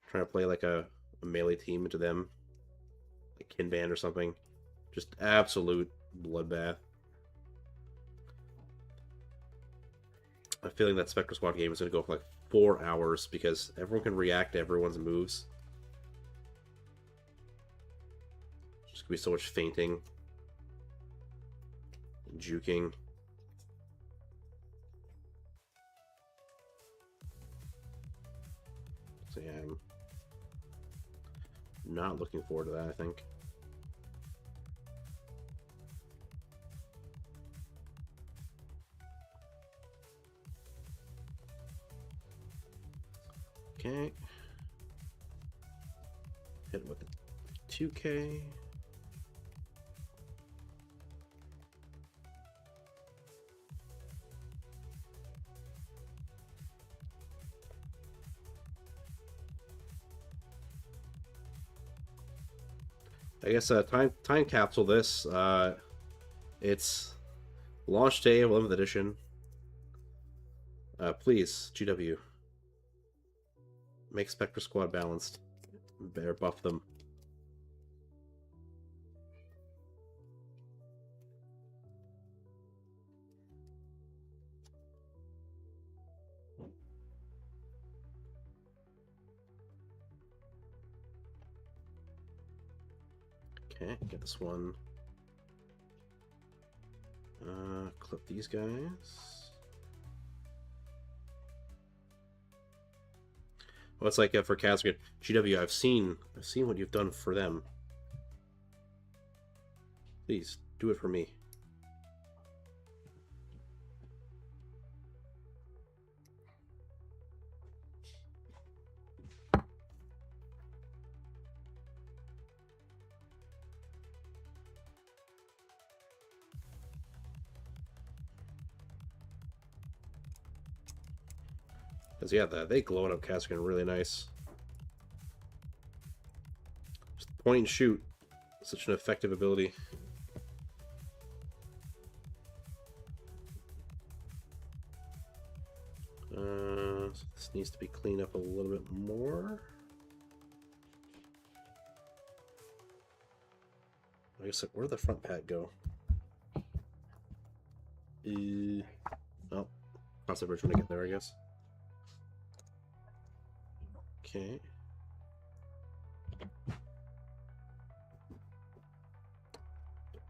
Trying to play like a melee team into them. Like Kinband or something. Just absolute bloodbath. I'm feeling that Spectre Squad game is going to go for like 4 hours because everyone can react to everyone's moves. There's going to be so much feinting. And juking. So yeah, I'm not looking forward to that, I think. Okay. Hit with the 2K. I guess time capsule this. It's launch day of 11th edition. Please, GW, make Spectre Squad balanced. Better buff them. Okay, get this one. Clip these guys. Well, it's like for Casket, GW. I've seen what you've done for them. Please do it for me. Because yeah, they glowing up Casket really nice. Just point and shoot. Such an effective ability. So this needs to be cleaned up a little bit more. I guess, where'd the front pad go? Oh, cross the bridge when I get there, I guess. Okay.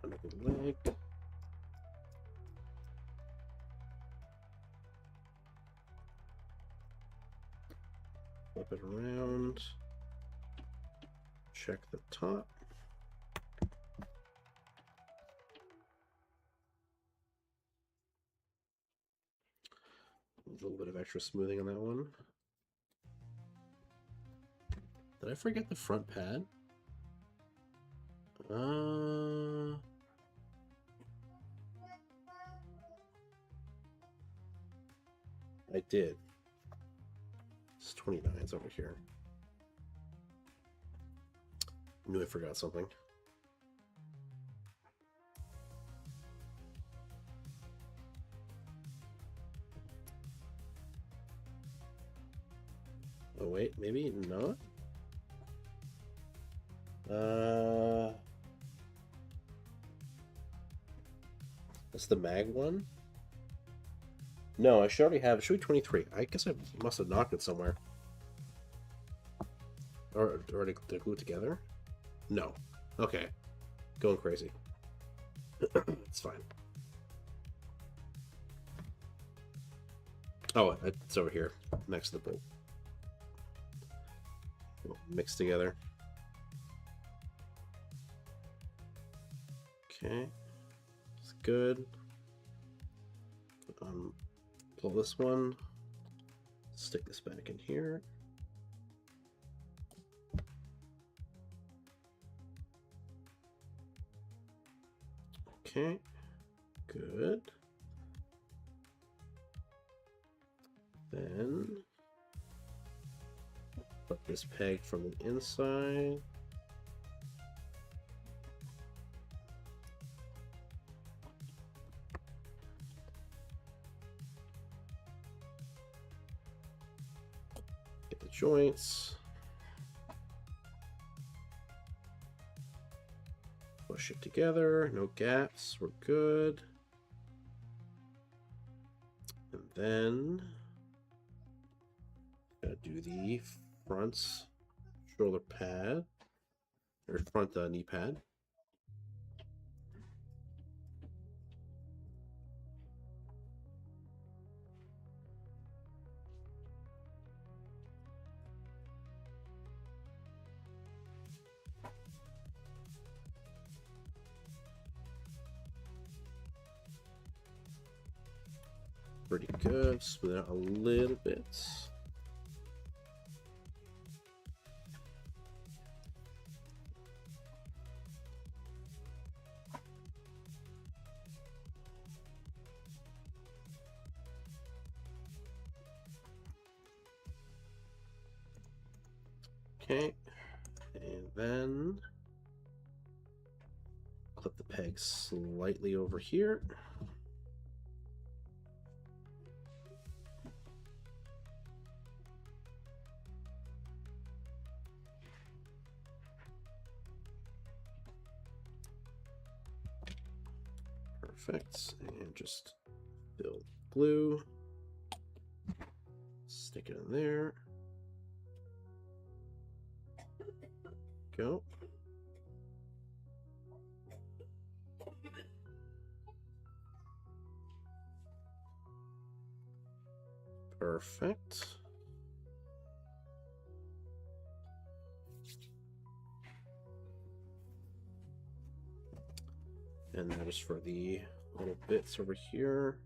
Under the leg. Flip it around. Check the top. A little bit of extra smoothing on that one. Did I forget the front pad? I did. It's 29's over here. Knew I forgot something. Oh wait, maybe not. That's the mag one? No, I should already have it. Should be 23. I guess I must have knocked it somewhere. Or did I glue it together? No. Okay. Going crazy. It's fine. Oh, it's over here, next to the bolt. Mixed together. Okay. It's good. Pull this one. Stick this back in here. Okay, good. Then put this peg from the inside. Get the joints. Push it together, no gaps, we're good. And then gotta do the front shoulder pad, or front knee pad. Pretty good. Smooth it out a little bit. Okay, and then clip the peg slightly over here. Perfect, and just build glue, stick it in there, go. Perfect. And that is for the little bits over here.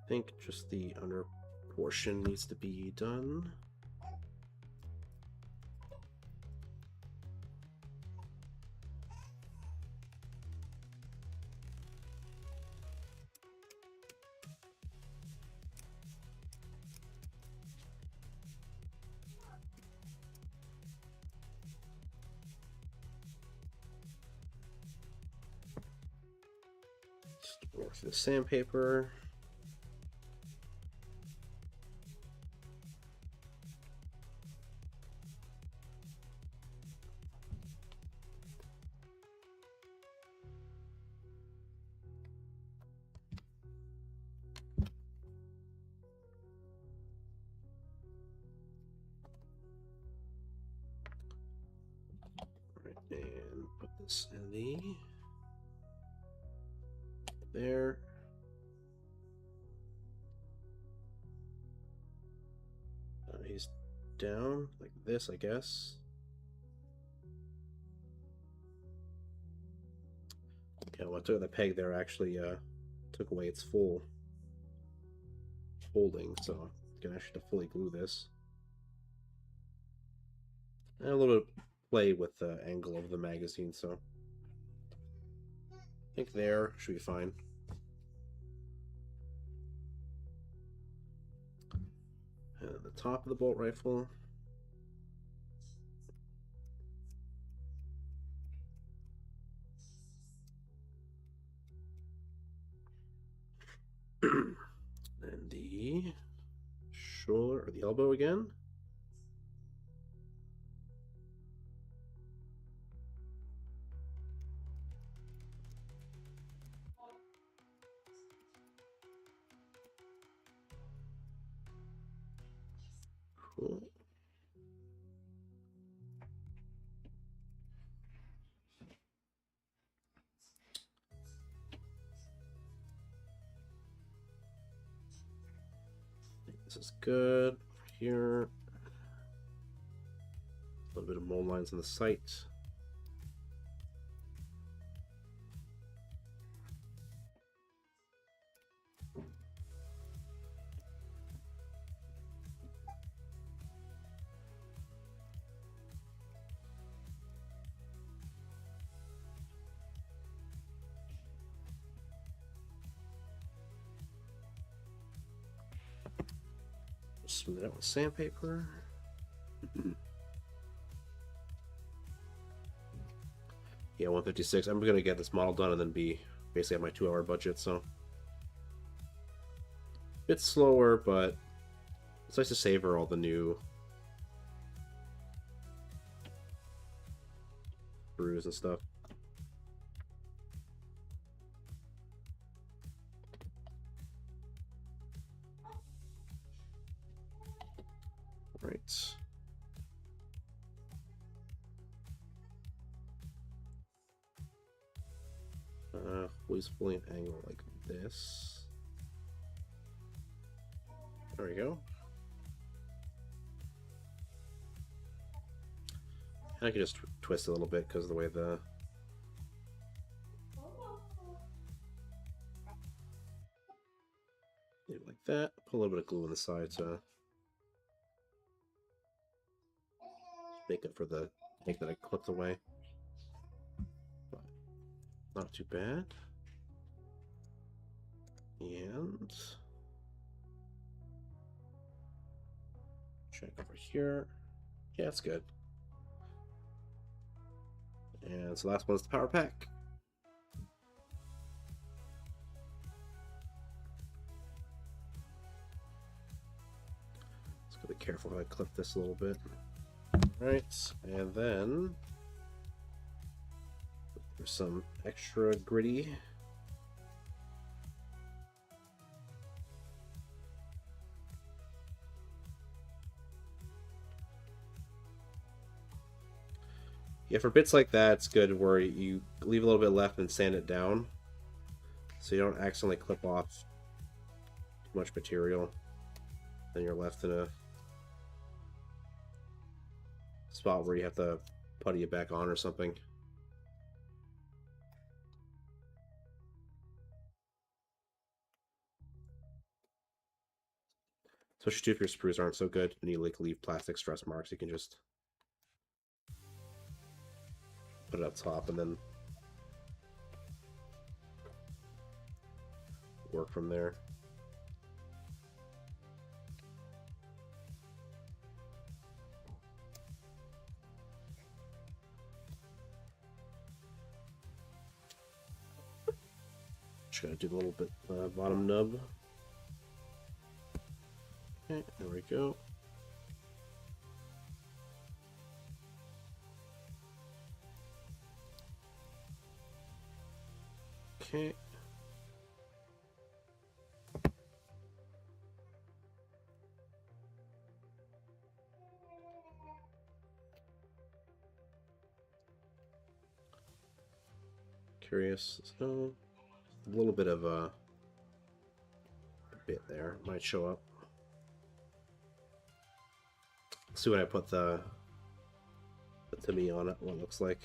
I think just the under portion needs to be done. Work through the sandpaper. All right, and put this in the there. He's down like this, I guess. Okay, well, I took the peg there, actually took away its full holding, so I'm gonna actually fully glue this. And a little bit of play with the angle of the magazine, so I think there should be fine. top of the bolt rifle. And the shoulder or the elbow again. Cool. This is good. Here, a little bit of mold lines on the sight. Smooth it out with sandpaper. Yeah, 156. I'm gonna get this model done and then be basically at my 2-hour budget, so a bit slower, but it's nice to savor all the new brews and stuff. Right. Always fully an angle like this. There we go. And I can just twist a little bit because of the way the like that. Put a little bit of glue on the side to make it for the tank that I clipped away. But not too bad. And check over here. Yeah, it's good. And so the last one is the power pack. Just gotta be careful how I clip this a little bit. Alright, and then there's some extra gritty. Yeah, for bits like that, it's good where you leave a little bit left and sand it down so you don't accidentally clip off too much material. Then you're left in a spot where you have to putty it back on or something. Especially too if your sprues aren't so good and you like leave plastic stress marks, you can just put it up top and then work from there. Just gotta do a little bit bottom nub. Okay, there we go. Okay. Curious. So a little bit of a bit there might show up. See when I put the Timmy on it, what it looks like.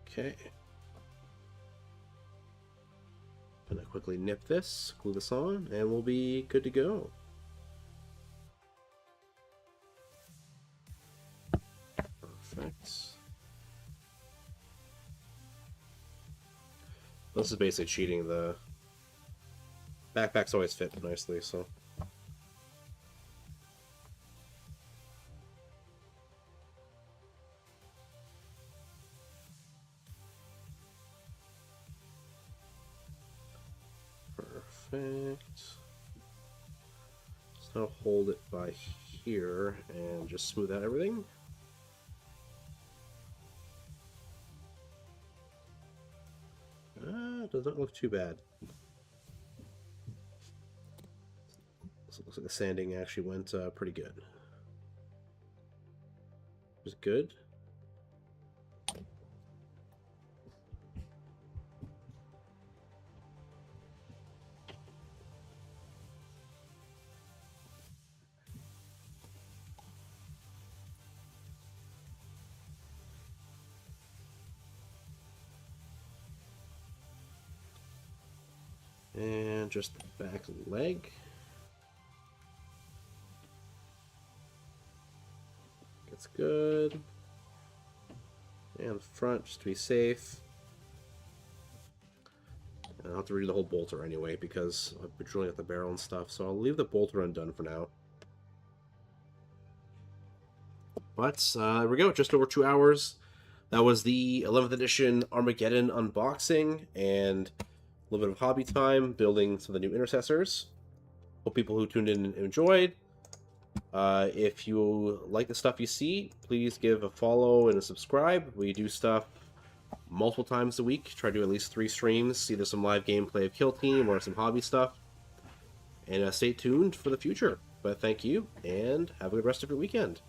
Okay. Gonna quickly nip this, glue this on, and we'll be good to go. Perfect. This is basically cheating the Backpacks always fit nicely, so. Perfect. So now hold it by here and just smooth out everything. Does not look too bad. So it looks like the sanding actually went pretty good. It was good. And just the back leg. That's good. And the front, just to be safe. And I'll have to redo the whole bolter anyway, because I've been drilling out the barrel and stuff, so I'll leave the bolter undone for now. But there we go, just over 2 hours. That was the 11th edition Armageddon unboxing, and a little bit of hobby time, building some of the new intercessors. Hope people who tuned in enjoyed. If you like the stuff you see, please give a follow and a subscribe. We do stuff multiple times a week. Try to do at least 3 streams, either some live gameplay of Kill Team or some hobby stuff. And stay tuned for the future. But thank you, and have a good rest of your weekend.